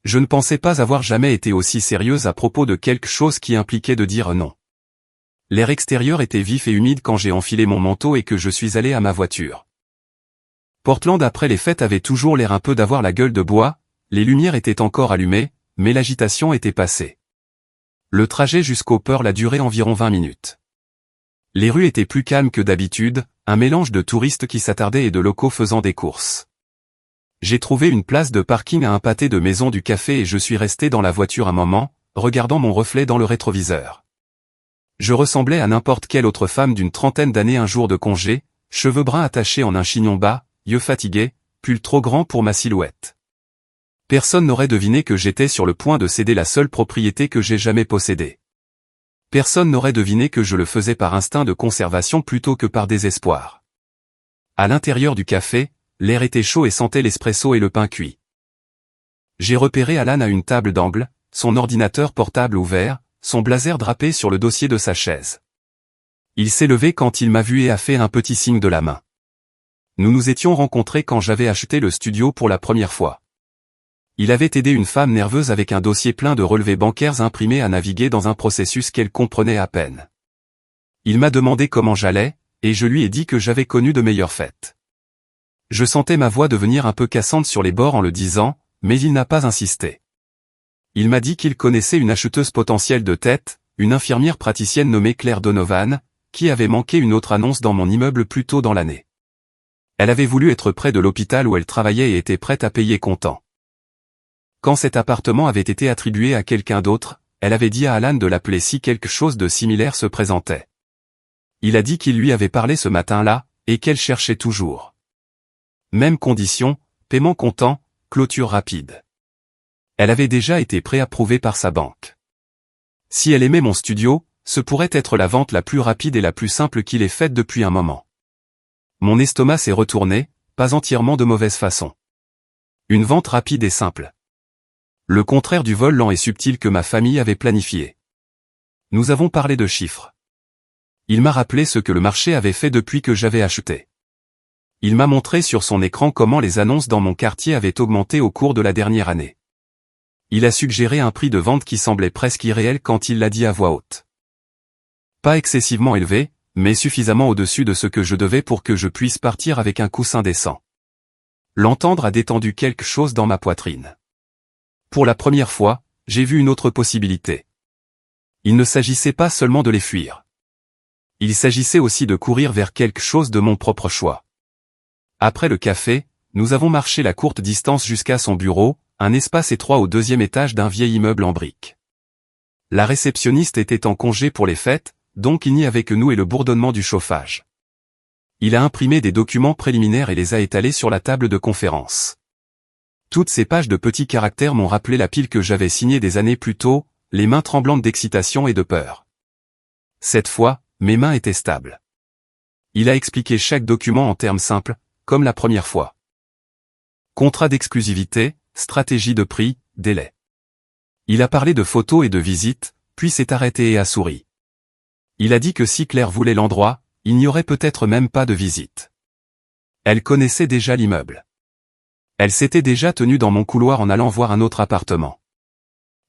Je ne pensais pas avoir jamais été aussi sérieuse à propos de quelque chose qui impliquait de dire non. L'air extérieur était vif et humide quand j'ai enfilé mon manteau et que je suis allé à ma voiture. Portland après les fêtes avait toujours l'air un peu d'avoir la gueule de bois, les lumières étaient encore allumées, mais l'agitation était passée. Le trajet jusqu'au Pearl a duré environ 20 minutes. Les rues étaient plus calmes que d'habitude, un mélange de touristes qui s'attardaient et de locaux faisant des courses. J'ai trouvé une place de parking à un pâté de maison du café et je suis resté dans la voiture un moment, regardant mon reflet dans le rétroviseur. Je ressemblais à n'importe quelle autre femme d'une trentaine d'années un jour de congé, cheveux bruns attachés en un chignon bas, yeux fatigués, pull trop grand pour ma silhouette. Personne n'aurait deviné que j'étais sur le point de céder la seule propriété que j'ai jamais possédée. Personne n'aurait deviné que je le faisais par instinct de conservation plutôt que par désespoir. À l'intérieur du café, l'air était chaud et sentait l'espresso et le pain cuit. J'ai repéré Alan à une table d'angle, son ordinateur portable ouvert, son blazer drapé sur le dossier de sa chaise. Il s'est levé quand il m'a vu et a fait un petit signe de la main. Nous nous étions rencontrés quand j'avais acheté le studio pour la première fois. Il avait aidé une femme nerveuse avec un dossier plein de relevés bancaires imprimés à naviguer dans un processus qu'elle comprenait à peine. Il m'a demandé comment j'allais, et je lui ai dit que j'avais connu de meilleures fêtes. Je sentais ma voix devenir un peu cassante sur les bords en le disant, mais il n'a pas insisté. Il m'a dit qu'il connaissait une acheteuse potentielle de tête, une infirmière praticienne nommée Claire Donovan, qui avait manqué une autre annonce dans mon immeuble plus tôt dans l'année. Elle avait voulu être près de l'hôpital où elle travaillait et était prête à payer comptant. Quand cet appartement avait été attribué à quelqu'un d'autre, elle avait dit à Alan de l'appeler si quelque chose de similaire se présentait. Il a dit qu'il lui avait parlé ce matin-là, et qu'elle cherchait toujours. Même condition, paiement comptant, clôture rapide. Elle avait déjà été préapprouvée par sa banque. Si elle aimait mon studio, ce pourrait être la vente la plus rapide et la plus simple qu'il ait faite depuis un moment. Mon estomac s'est retourné, pas entièrement de mauvaise façon. Une vente rapide et simple. Le contraire du vol lent et subtil que ma famille avait planifié. Nous avons parlé de chiffres. Il m'a rappelé ce que le marché avait fait depuis que j'avais acheté. Il m'a montré sur son écran comment les annonces dans mon quartier avaient augmenté au cours de la dernière année. Il a suggéré un prix de vente qui semblait presque irréel quand il l'a dit à voix haute. Pas excessivement élevé, mais suffisamment au-dessus de ce que je devais pour que je puisse partir avec un coussin décent. L'entendre a détendu quelque chose dans ma poitrine. Pour la première fois, j'ai vu une autre possibilité. Il ne s'agissait pas seulement de les fuir. Il s'agissait aussi de courir vers quelque chose de mon propre choix. Après le café, nous avons marché la courte distance jusqu'à son bureau, un espace étroit au 2e étage d'un vieil immeuble en briques. La réceptionniste était en congé pour les fêtes, donc il n'y avait que nous et le bourdonnement du chauffage. Il a imprimé des documents préliminaires et les a étalés sur la table de conférence. Toutes ces pages de petits caractères m'ont rappelé la pile que j'avais signée des années plus tôt, les mains tremblantes d'excitation et de peur. Cette fois, mes mains étaient stables. Il a expliqué chaque document en termes simples, comme la première fois. Contrat d'exclusivité, stratégie de prix, délai. Il a parlé de photos et de visites, puis s'est arrêté et a souri. Il a dit que si Claire voulait l'endroit, il n'y aurait peut-être même pas de visite. Elle connaissait déjà l'immeuble. Elle s'était déjà tenue dans mon couloir en allant voir un autre appartement.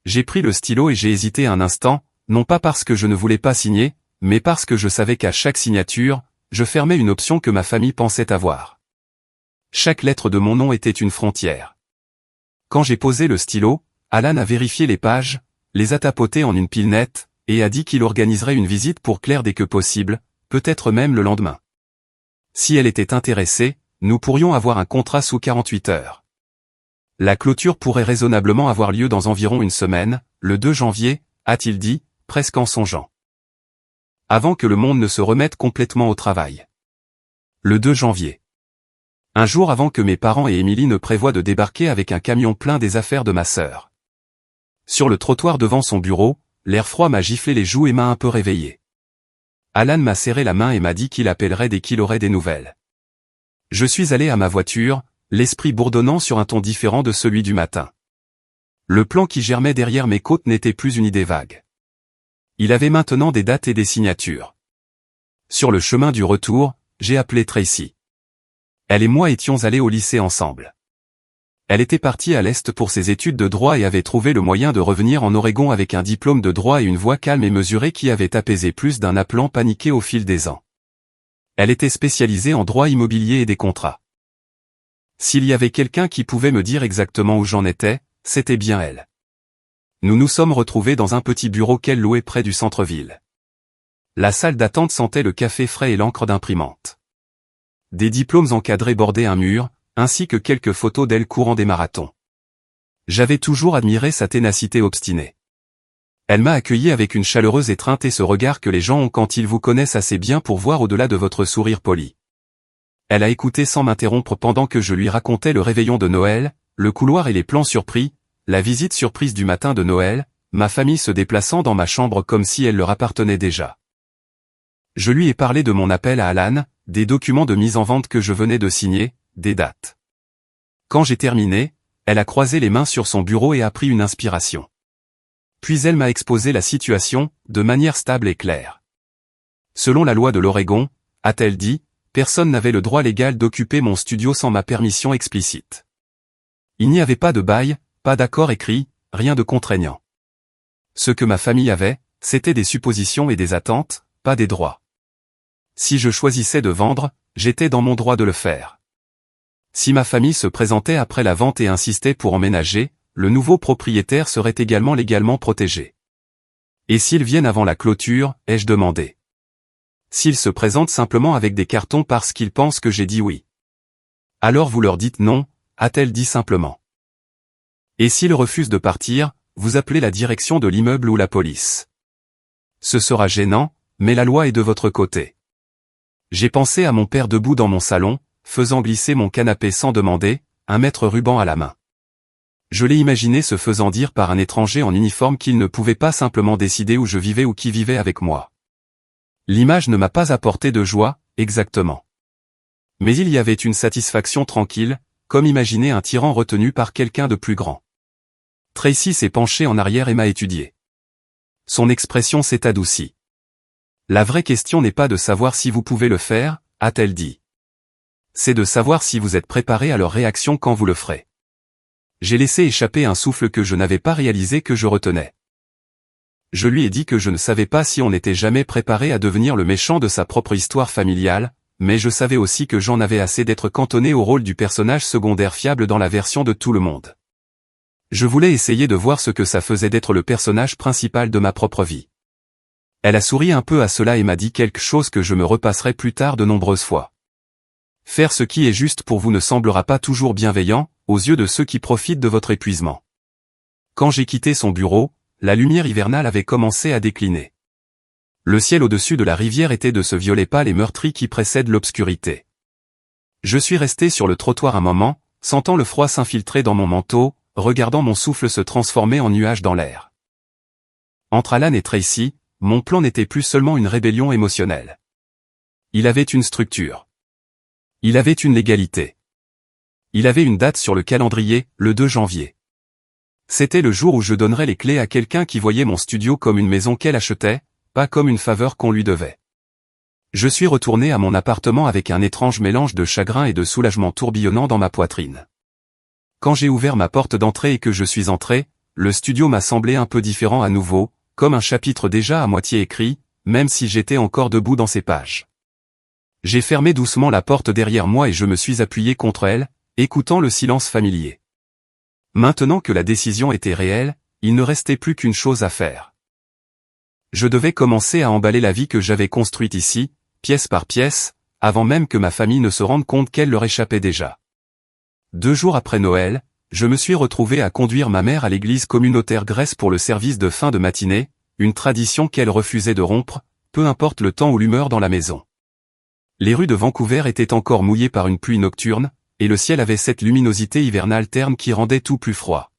J'ai pris le stylo et j'ai hésité un instant, non pas parce que je ne voulais pas signer, mais parce que je savais qu'à chaque signature, je fermais une option que ma famille pensait avoir. Chaque lettre de mon nom était une frontière. Quand j'ai posé le stylo, Alan a vérifié les pages, les a tapotées en une pile nette, et a dit qu'il organiserait une visite pour Claire dès que possible, peut-être même le lendemain. Si elle était intéressée, nous pourrions avoir un contrat sous 48 heures. La clôture pourrait raisonnablement avoir lieu dans environ une semaine, le 2 janvier, a-t-il dit, presque en songeant. Avant que le monde ne se remette complètement au travail. Le 2 janvier. Un jour avant que mes parents et Émilie ne prévoient de débarquer avec un camion plein des affaires de ma sœur. Sur le trottoir devant son bureau, l'air froid m'a giflé les joues et m'a un peu réveillé. Alan m'a serré la main et m'a dit qu'il appellerait dès qu'il aurait des nouvelles. Je suis allé à ma voiture, l'esprit bourdonnant sur un ton différent de celui du matin. Le plan qui germait derrière mes côtes n'était plus une idée vague. Il avait maintenant des dates et des signatures. Sur le chemin du retour, j'ai appelé Tracy. Elle et moi étions allés au lycée ensemble. Elle était partie à l'Est pour ses études de droit et avait trouvé le moyen de revenir en Oregon avec un diplôme de droit et une voix calme et mesurée qui avait apaisé plus d'un appelant paniqué au fil des ans. Elle était spécialisée en droit immobilier et des contrats. S'il y avait quelqu'un qui pouvait me dire exactement où j'en étais, c'était bien elle. Nous nous sommes retrouvés dans un petit bureau qu'elle louait près du centre-ville. La salle d'attente sentait le café frais et l'encre d'imprimante. Des diplômes encadrés bordaient un mur, ainsi que quelques photos d'elle courant des marathons. J'avais toujours admiré sa ténacité obstinée. Elle m'a accueilli avec une chaleureuse étreinte et ce regard que les gens ont quand ils vous connaissent assez bien pour voir au-delà de votre sourire poli. Elle a écouté sans m'interrompre pendant que je lui racontais le réveillon de Noël, le couloir et les plans surpris, la visite surprise du matin de Noël, ma famille se déplaçant dans ma chambre comme si elle leur appartenait déjà. Je lui ai parlé de mon appel à Alan, des documents de mise en vente que je venais de signer, des dates. Quand j'ai terminé, elle a croisé les mains sur son bureau et a pris une inspiration. Puis elle m'a exposé la situation, de manière stable et claire. Selon la loi de l'Oregon, a-t-elle dit, personne n'avait le droit légal d'occuper mon studio sans ma permission explicite. Il n'y avait pas de bail, pas d'accord écrit, rien de contraignant. Ce que ma famille avait, c'était des suppositions et des attentes, pas des droits. Si je choisissais de vendre, j'étais dans mon droit de le faire. Si ma famille se présentait après la vente et insistait pour emménager, le nouveau propriétaire serait également légalement protégé. Et s'ils viennent avant la clôture, ai-je demandé. S'ils se présentent simplement avec des cartons parce qu'ils pensent que j'ai dit oui. Alors vous leur dites non, a-t-elle dit simplement. Et s'ils refusent de partir, vous appelez la direction de l'immeuble ou la police. Ce sera gênant, mais la loi est de votre côté. J'ai pensé à mon père debout dans mon salon, faisant glisser mon canapé sans demander, un mètre ruban à la main. Je l'ai imaginé se faisant dire par un étranger en uniforme qu'il ne pouvait pas simplement décider où je vivais ou qui vivait avec moi. L'image ne m'a pas apporté de joie, exactement. Mais il y avait une satisfaction tranquille, comme imaginer un tyran retenu par quelqu'un de plus grand. Tracy s'est penchée en arrière et m'a étudié. Son expression s'est adoucie. La vraie question n'est pas de savoir si vous pouvez le faire, a-t-elle dit. C'est de savoir si vous êtes préparé à leur réaction quand vous le ferez. J'ai laissé échapper un souffle que je n'avais pas réalisé que je retenais. Je lui ai dit que je ne savais pas si on n'était jamais préparé à devenir le méchant de sa propre histoire familiale, mais je savais aussi que j'en avais assez d'être cantonné au rôle du personnage secondaire fiable dans la version de tout le monde. Je voulais essayer de voir ce que ça faisait d'être le personnage principal de ma propre vie. Elle a souri un peu à cela et m'a dit quelque chose que je me repasserai plus tard de nombreuses fois. Faire ce qui est juste pour vous ne semblera pas toujours bienveillant, aux yeux de ceux qui profitent de votre épuisement. Quand j'ai quitté son bureau, la lumière hivernale avait commencé à décliner. Le ciel au-dessus de la rivière était de ce violet pâle et meurtri qui précède l'obscurité. Je suis resté sur le trottoir un moment, sentant le froid s'infiltrer dans mon manteau, regardant mon souffle se transformer en nuage dans l'air. Entre Alan et Tracy, mon plan n'était plus seulement une rébellion émotionnelle. Il avait une structure. Il avait une légalité. Il avait une date sur le calendrier, le 2 janvier. C'était le jour où je donnerais les clés à quelqu'un qui voyait mon studio comme une maison qu'elle achetait, pas comme une faveur qu'on lui devait. Je suis retourné à mon appartement avec un étrange mélange de chagrin et de soulagement tourbillonnant dans ma poitrine. Quand j'ai ouvert ma porte d'entrée et que je suis entré, le studio m'a semblé un peu différent à nouveau, comme un chapitre déjà à moitié écrit, même si j'étais encore debout dans ces pages. J'ai fermé doucement la porte derrière moi et je me suis appuyé contre elle, écoutant le silence familier. Maintenant que la décision était réelle, il ne restait plus qu'une chose à faire. Je devais commencer à emballer la vie que j'avais construite ici, pièce par pièce, avant même que ma famille ne se rende compte qu'elle leur échappait déjà. 2 jours après Noël, je me suis retrouvé à conduire ma mère à l'église communautaire Grèce pour le service de fin de matinée, une tradition qu'elle refusait de rompre, peu importe le temps ou l'humeur dans la maison. Les rues de Vancouver étaient encore mouillées par une pluie nocturne, et le ciel avait cette luminosité hivernale terne qui rendait tout plus froid.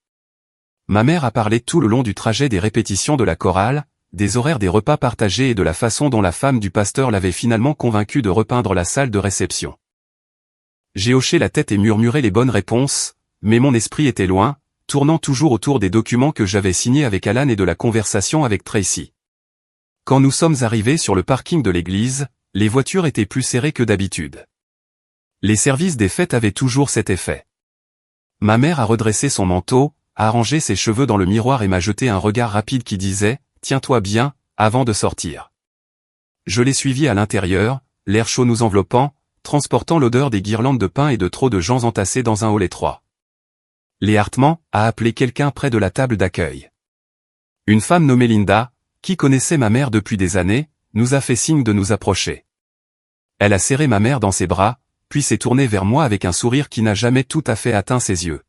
Ma mère a parlé tout le long du trajet des répétitions de la chorale, des horaires des repas partagés et de la façon dont la femme du pasteur l'avait finalement convaincue de repeindre la salle de réception. J'ai hoché la tête et murmuré les bonnes réponses, mais mon esprit était loin, tournant toujours autour des documents que j'avais signés avec Alan et de la conversation avec Tracy. Quand nous sommes arrivés sur le parking de l'église, les voitures étaient plus serrées que d'habitude. Les services des fêtes avaient toujours cet effet. Ma mère a redressé son manteau, a arrangé ses cheveux dans le miroir et m'a jeté un regard rapide qui disait « Tiens-toi bien » avant de sortir. Je l'ai suivi à l'intérieur, l'air chaud nous enveloppant, transportant l'odeur des guirlandes de pain et de trop de gens entassés dans un hall étroit. Les Hartman a appelé quelqu'un près de la table d'accueil. Une femme nommée Linda, qui connaissait ma mère depuis des années, nous a fait signe de nous approcher. Elle a serré ma mère dans ses bras, puis s'est tournée vers moi avec un sourire qui n'a jamais tout à fait atteint ses yeux.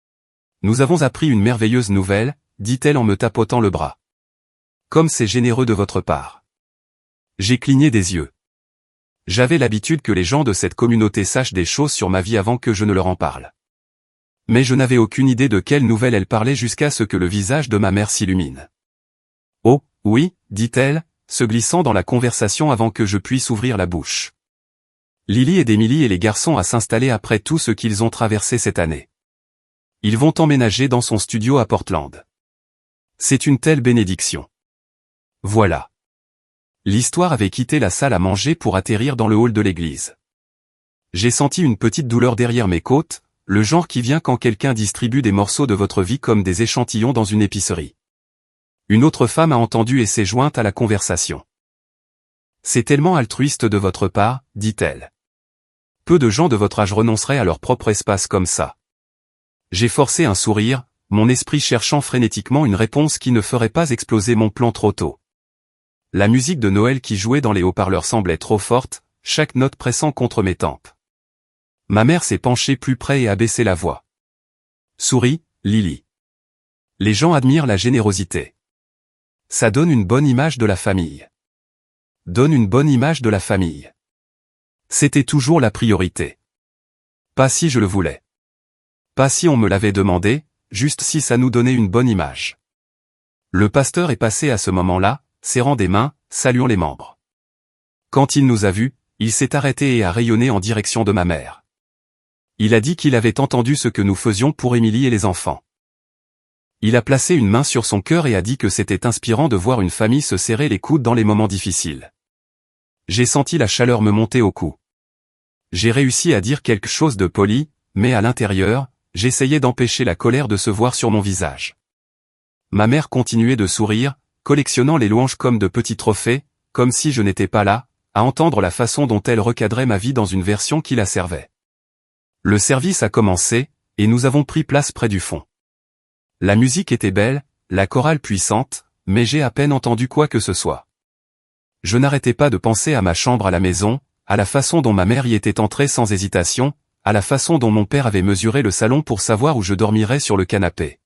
« Nous avons appris une merveilleuse nouvelle », dit-elle en me tapotant le bras. « Comme c'est généreux de votre part. » J'ai cligné des yeux. J'avais l'habitude que les gens de cette communauté sachent des choses sur ma vie avant que je ne leur en parle. Mais je n'avais aucune idée de quelle nouvelle elle parlait jusqu'à ce que le visage de ma mère s'illumine. « Oh, oui », dit-elle, se glissant dans la conversation avant que je puisse ouvrir la bouche. Lily aide Emily et les garçons à s'installer après tout ce qu'ils ont traversé cette année. Ils vont emménager dans son studio à Portland. C'est une telle bénédiction. Voilà. L'histoire avait quitté la salle à manger pour atterrir dans le hall de l'église. J'ai senti une petite douleur derrière mes côtes, le genre qui vient quand quelqu'un distribue des morceaux de votre vie comme des échantillons dans une épicerie. Une autre femme a entendu et s'est jointe à la conversation. « C'est tellement altruiste de votre part », dit-elle. « Peu de gens de votre âge renonceraient à leur propre espace comme ça. » J'ai forcé un sourire, mon esprit cherchant frénétiquement une réponse qui ne ferait pas exploser mon plan trop tôt. La musique de Noël qui jouait dans les haut-parleurs semblait trop forte, chaque note pressant contre mes tempes. Ma mère s'est penchée plus près et a baissé la voix. « Souris, Lily. Les gens admirent la générosité. Ça donne une bonne image de la famille. Donne une bonne image de la famille. C'était toujours la priorité. Pas si je le voulais. Pas si on me l'avait demandé, juste si ça nous donnait une bonne image. » Le pasteur est passé à ce moment-là, serrant des mains, saluant les membres. Quand il nous a vus, il s'est arrêté et a rayonné en direction de ma mère. Il a dit qu'il avait entendu ce que nous faisions pour Émilie et les enfants. Il a placé une main sur son cœur et a dit que c'était inspirant de voir une famille se serrer les coudes dans les moments difficiles. J'ai senti la chaleur me monter au cou. J'ai réussi à dire quelque chose de poli, mais à l'intérieur, j'essayais d'empêcher la colère de se voir sur mon visage. Ma mère continuait de sourire, collectionnant les louanges comme de petits trophées, comme si je n'étais pas là, à entendre la façon dont elle recadrait ma vie dans une version qui la servait. Le service a commencé, et nous avons pris place près du fond. La musique était belle, la chorale puissante, mais j'ai à peine entendu quoi que ce soit. Je n'arrêtais pas de penser à ma chambre à la maison, à la façon dont ma mère y était entrée sans hésitation, à la façon dont mon père avait mesuré le salon pour savoir où je dormirais sur le canapé.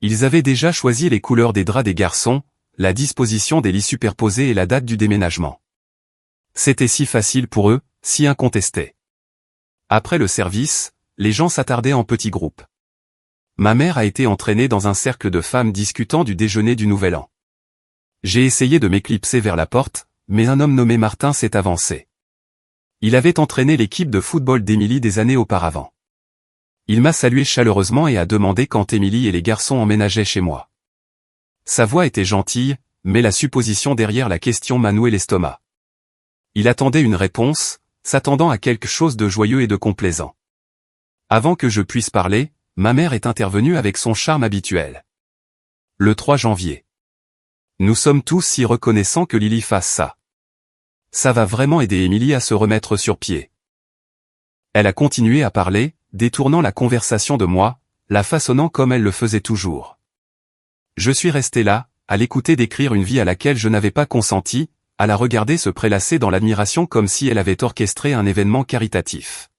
Ils avaient déjà choisi les couleurs des draps des garçons, la disposition des lits superposés et la date du déménagement. C'était si facile pour eux, si incontesté. Après le service, les gens s'attardaient en petits groupes. Ma mère a été entraînée dans un cercle de femmes discutant du déjeuner du Nouvel An. J'ai essayé de m'éclipser vers la porte, mais un homme nommé Martin s'est avancé. Il avait entraîné l'équipe de football d'Émilie des années auparavant. Il m'a salué chaleureusement et a demandé quand Émilie et les garçons emménageaient chez moi. Sa voix était gentille, mais la supposition derrière la question m'a noué l'estomac. Il attendait une réponse, s'attendant à quelque chose de joyeux et de complaisant. Avant que je puisse parler, ma mère est intervenue avec son charme habituel. Le 3 janvier. Nous sommes tous si reconnaissants que Lily fasse ça. Ça va vraiment aider Émilie à se remettre sur pied. Elle a continué à parler, détournant la conversation de moi, la façonnant comme elle le faisait toujours. Je suis resté là, à l'écouter décrire une vie à laquelle je n'avais pas consenti, à la regarder se prélasser dans l'admiration comme si elle avait orchestré un événement caritatif.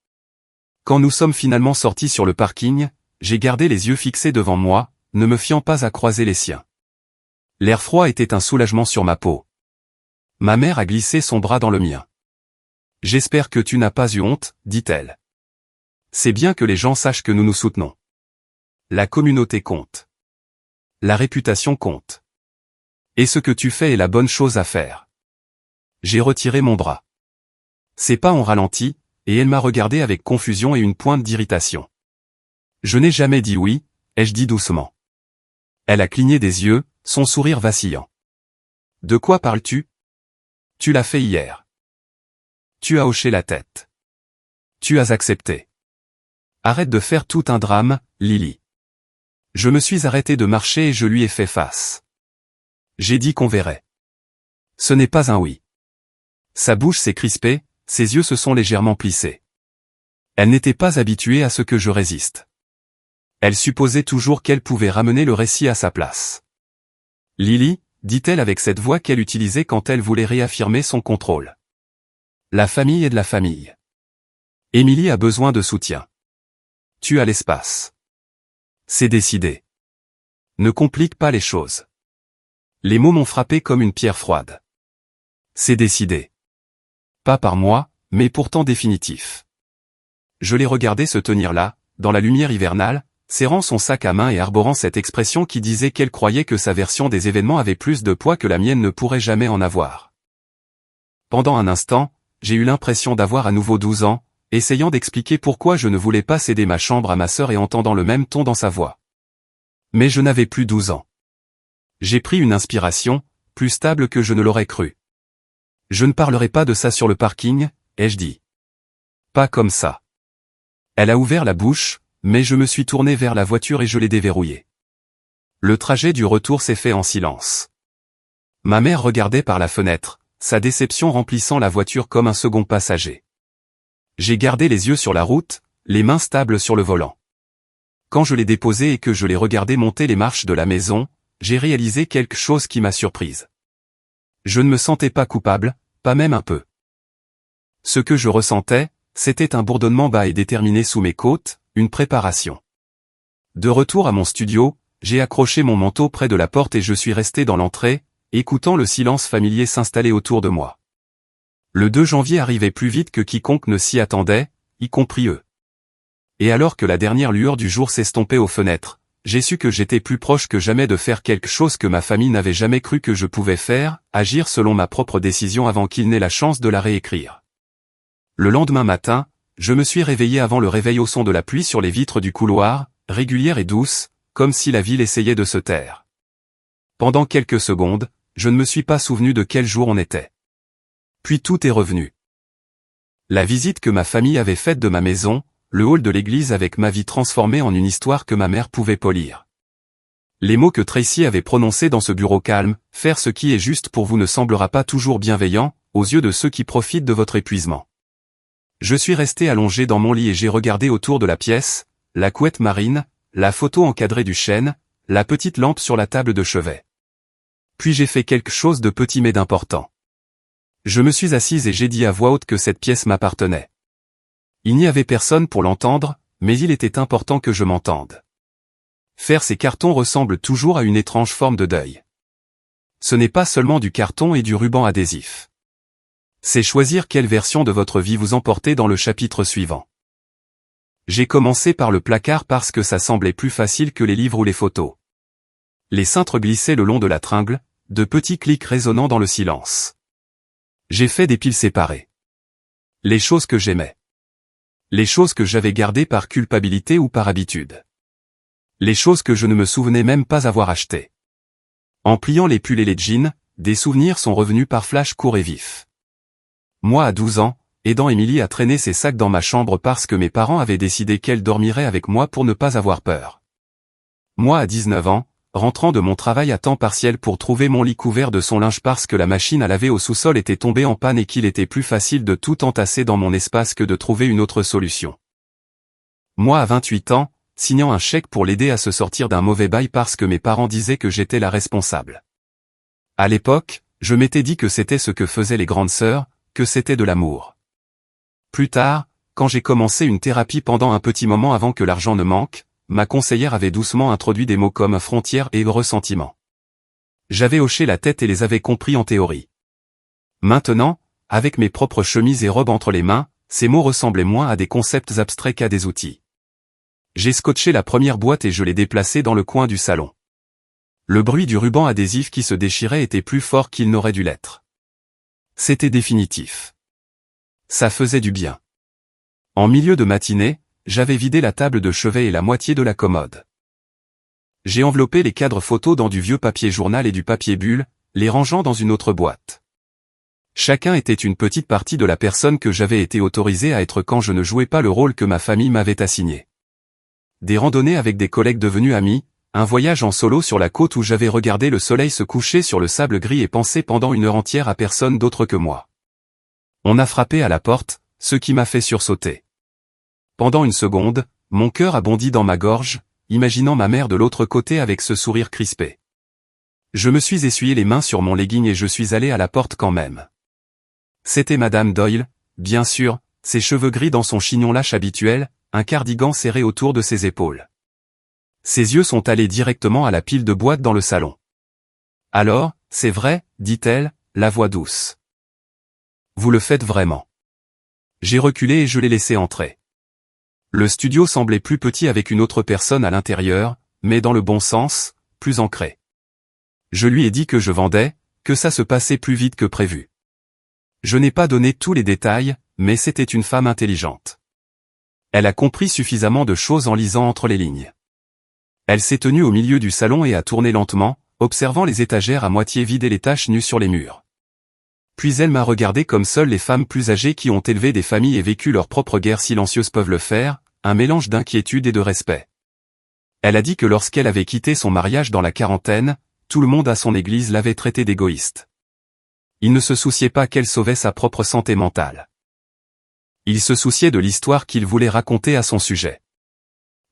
Quand nous sommes finalement sortis sur le parking, j'ai gardé les yeux fixés devant moi, ne me fiant pas à croiser les siens. L'air froid était un soulagement sur ma peau. Ma mère a glissé son bras dans le mien. J'espère que tu n'as pas eu honte, dit-elle. C'est bien que les gens sachent que nous nous soutenons. La communauté compte. La réputation compte. Et ce que tu fais est la bonne chose à faire. J'ai retiré mon bras. Ses pas ont ralenti, et elle m'a regardé avec confusion et une pointe d'irritation. Je n'ai jamais dit oui, ai-je dit doucement. Elle a cligné des yeux, son sourire vacillant. De quoi parles-tu? Tu l'as fait hier. Tu as hoché la tête. Tu as accepté. Arrête de faire tout un drame, Lily. Je me suis arrêté de marcher et je lui ai fait face. J'ai dit qu'on verrait. Ce n'est pas un oui. Sa bouche s'est crispée, ses yeux se sont légèrement plissés. Elle n'était pas habituée à ce que je résiste. Elle supposait toujours qu'elle pouvait ramener le récit à sa place. Lily, dit-elle avec cette voix qu'elle utilisait quand elle voulait réaffirmer son contrôle. La famille est de la famille. Émilie a besoin de soutien. Tu as l'espace. C'est décidé. Ne complique pas les choses. Les mots m'ont frappé comme une pierre froide. C'est décidé. Pas par moi, mais pourtant définitif. Je l'ai regardé se tenir là, dans la lumière hivernale, serrant son sac à main et arborant cette expression qui disait qu'elle croyait que sa version des événements avait plus de poids que la mienne ne pourrait jamais en avoir. Pendant un instant, j'ai eu l'impression d'avoir à nouveau 12 ans, essayant d'expliquer pourquoi je ne voulais pas céder ma chambre à ma sœur et entendant le même ton dans sa voix. Mais je n'avais plus 12 ans. J'ai pris une inspiration, plus stable que je ne l'aurais cru. Je ne parlerai pas de ça sur le parking, ai-je dit. Pas comme ça. Elle a ouvert la bouche, mais je me suis tourné vers la voiture et je l'ai déverrouillée. Le trajet du retour s'est fait en silence. Ma mère regardait par la fenêtre, sa déception remplissant la voiture comme un second passager. J'ai gardé les yeux sur la route, les mains stables sur le volant. Quand je l'ai déposé et que je l'ai regardé monter les marches de la maison, j'ai réalisé quelque chose qui m'a surprise. Je ne me sentais pas coupable, pas même un peu. Ce que je ressentais, c'était un bourdonnement bas et déterminé sous mes côtes, une préparation. De retour à mon studio, j'ai accroché mon manteau près de la porte et je suis resté dans l'entrée, écoutant le silence familier s'installer autour de moi. Le 2 janvier arrivait plus vite que quiconque ne s'y attendait, y compris eux. Et alors que la dernière lueur du jour s'estompait aux fenêtres, j'ai su que j'étais plus proche que jamais de faire quelque chose que ma famille n'avait jamais cru que je pouvais faire, agir selon ma propre décision avant qu'il n'ait la chance de la réécrire. Le lendemain matin, je me suis réveillé avant le réveil au son de la pluie sur les vitres du couloir, régulière et douce, comme si la ville essayait de se taire. Pendant quelques secondes, je ne me suis pas souvenu de quel jour on était. Puis tout est revenu. La visite que ma famille avait faite de ma maison, le hall de l'église avec ma vie transformée en une histoire que ma mère pouvait polir. Les mots que Tracy avait prononcés dans ce bureau calme, « Faire ce qui est juste pour vous ne semblera pas toujours bienveillant, aux yeux de ceux qui profitent de votre épuisement. » Je suis resté allongé dans mon lit et j'ai regardé autour de la pièce, la couette marine, la photo encadrée du chêne, la petite lampe sur la table de chevet. Puis j'ai fait quelque chose de petit mais d'important. Je me suis assise et j'ai dit à voix haute que cette pièce m'appartenait. Il n'y avait personne pour l'entendre, mais il était important que je m'entende. Faire ces cartons ressemble toujours à une étrange forme de deuil. Ce n'est pas seulement du carton et du ruban adhésif. C'est choisir quelle version de votre vie vous emportez dans le chapitre suivant. J'ai commencé par le placard parce que ça semblait plus facile que les livres ou les photos. Les cintres glissaient le long de la tringle, de petits clics résonnant dans le silence. J'ai fait des piles séparées. Les choses que j'aimais. Les choses que j'avais gardées par culpabilité ou par habitude. Les choses que je ne me souvenais même pas avoir achetées. En pliant les pulls et les jeans, des souvenirs sont revenus par flash courts et vifs. Moi à 12 ans, aidant Émilie à traîner ses sacs dans ma chambre parce que mes parents avaient décidé qu'elle dormirait avec moi pour ne pas avoir peur. Moi à 19 ans, rentrant de mon travail à temps partiel pour trouver mon lit couvert de son linge parce que la machine à laver au sous-sol était tombée en panne et qu'il était plus facile de tout entasser dans mon espace que de trouver une autre solution. Moi à 28 ans, signant un chèque pour l'aider à se sortir d'un mauvais bail parce que mes parents disaient que j'étais la responsable. À l'époque, je m'étais dit que c'était ce que faisaient les grandes sœurs, que c'était de l'amour. Plus tard, quand j'ai commencé une thérapie pendant un petit moment avant que l'argent ne manque, ma conseillère avait doucement introduit des mots comme frontière et ressentiment. J'avais hoché la tête et les avais compris en théorie. Maintenant, avec mes propres chemises et robes entre les mains, ces mots ressemblaient moins à des concepts abstraits qu'à des outils. J'ai scotché la première boîte et je l'ai déplacée dans le coin du salon. Le bruit du ruban adhésif qui se déchirait était plus fort qu'il n'aurait dû l'être. C'était définitif. Ça faisait du bien. En milieu de matinée, j'avais vidé la table de chevet et la moitié de la commode. J'ai enveloppé les cadres photos dans du vieux papier journal et du papier bulle, les rangeant dans une autre boîte. Chacun était une petite partie de la personne que j'avais été autorisé à être quand je ne jouais pas le rôle que ma famille m'avait assigné. Des randonnées avec des collègues devenus amis, un voyage en solo sur la côte où j'avais regardé le soleil se coucher sur le sable gris et pensé pendant une heure entière à personne d'autre que moi. On a frappé à la porte, ce qui m'a fait sursauter. Pendant une seconde, mon cœur a bondi dans ma gorge, imaginant ma mère de l'autre côté avec ce sourire crispé. Je me suis essuyé les mains sur mon legging et je suis allé à la porte quand même. C'était Madame Doyle, bien sûr, ses cheveux gris dans son chignon lâche habituel, un cardigan serré autour de ses épaules. Ses yeux sont allés directement à la pile de boîtes dans le salon. « Alors, c'est vrai, dit-elle, la voix douce. Vous le faites vraiment. » J'ai reculé et je l'ai laissé entrer. Le studio semblait plus petit avec une autre personne à l'intérieur, mais dans le bon sens, plus ancré. Je lui ai dit que je vendais, que ça se passait plus vite que prévu. Je n'ai pas donné tous les détails, mais c'était une femme intelligente. Elle a compris suffisamment de choses en lisant entre les lignes. Elle s'est tenue au milieu du salon et a tourné lentement, observant les étagères à moitié vides et les taches nues sur les murs. Puis elle m'a regardé comme seules les femmes plus âgées qui ont élevé des familles et vécu leur propre guerre silencieuse peuvent le faire, un mélange d'inquiétude et de respect. Elle a dit que lorsqu'elle avait quitté son mariage dans la quarantaine, tout le monde à son église l'avait traité d'égoïste. Il ne se souciait pas qu'elle sauvait sa propre santé mentale. Il se souciait de l'histoire qu'il voulait raconter à son sujet.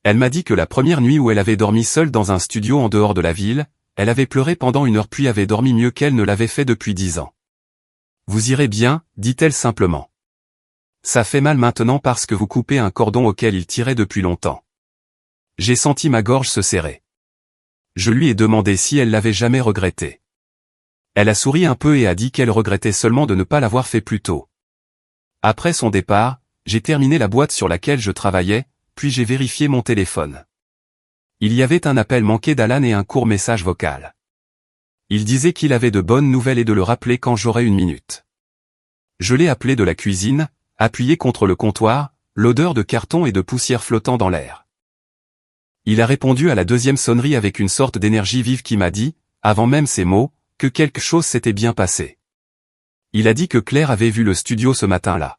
Elle m'a dit que la première nuit où elle avait dormi seule dans un studio en dehors de la ville, elle avait pleuré pendant 1 heure puis avait dormi mieux qu'elle ne l'avait fait depuis 10 ans. Vous irez bien, dit-elle simplement. Ça fait mal maintenant parce que vous coupez un cordon auquel il tirait depuis longtemps. J'ai senti ma gorge se serrer. Je lui ai demandé si elle l'avait jamais regretté. Elle a souri un peu et a dit qu'elle regrettait seulement de ne pas l'avoir fait plus tôt. Après son départ, j'ai terminé la boîte sur laquelle je travaillais, puis j'ai vérifié mon téléphone. Il y avait un appel manqué d'Alan et un court message vocal. Il disait qu'il avait de bonnes nouvelles et de le rappeler quand j'aurais 1 minute. Je l'ai appelé de la cuisine, appuyé contre le comptoir, l'odeur de carton et de poussière flottant dans l'air. Il a répondu à la 2e sonnerie avec une sorte d'énergie vive qui m'a dit, avant même ces mots, que quelque chose s'était bien passé. Il a dit que Claire avait vu le studio ce matin-là.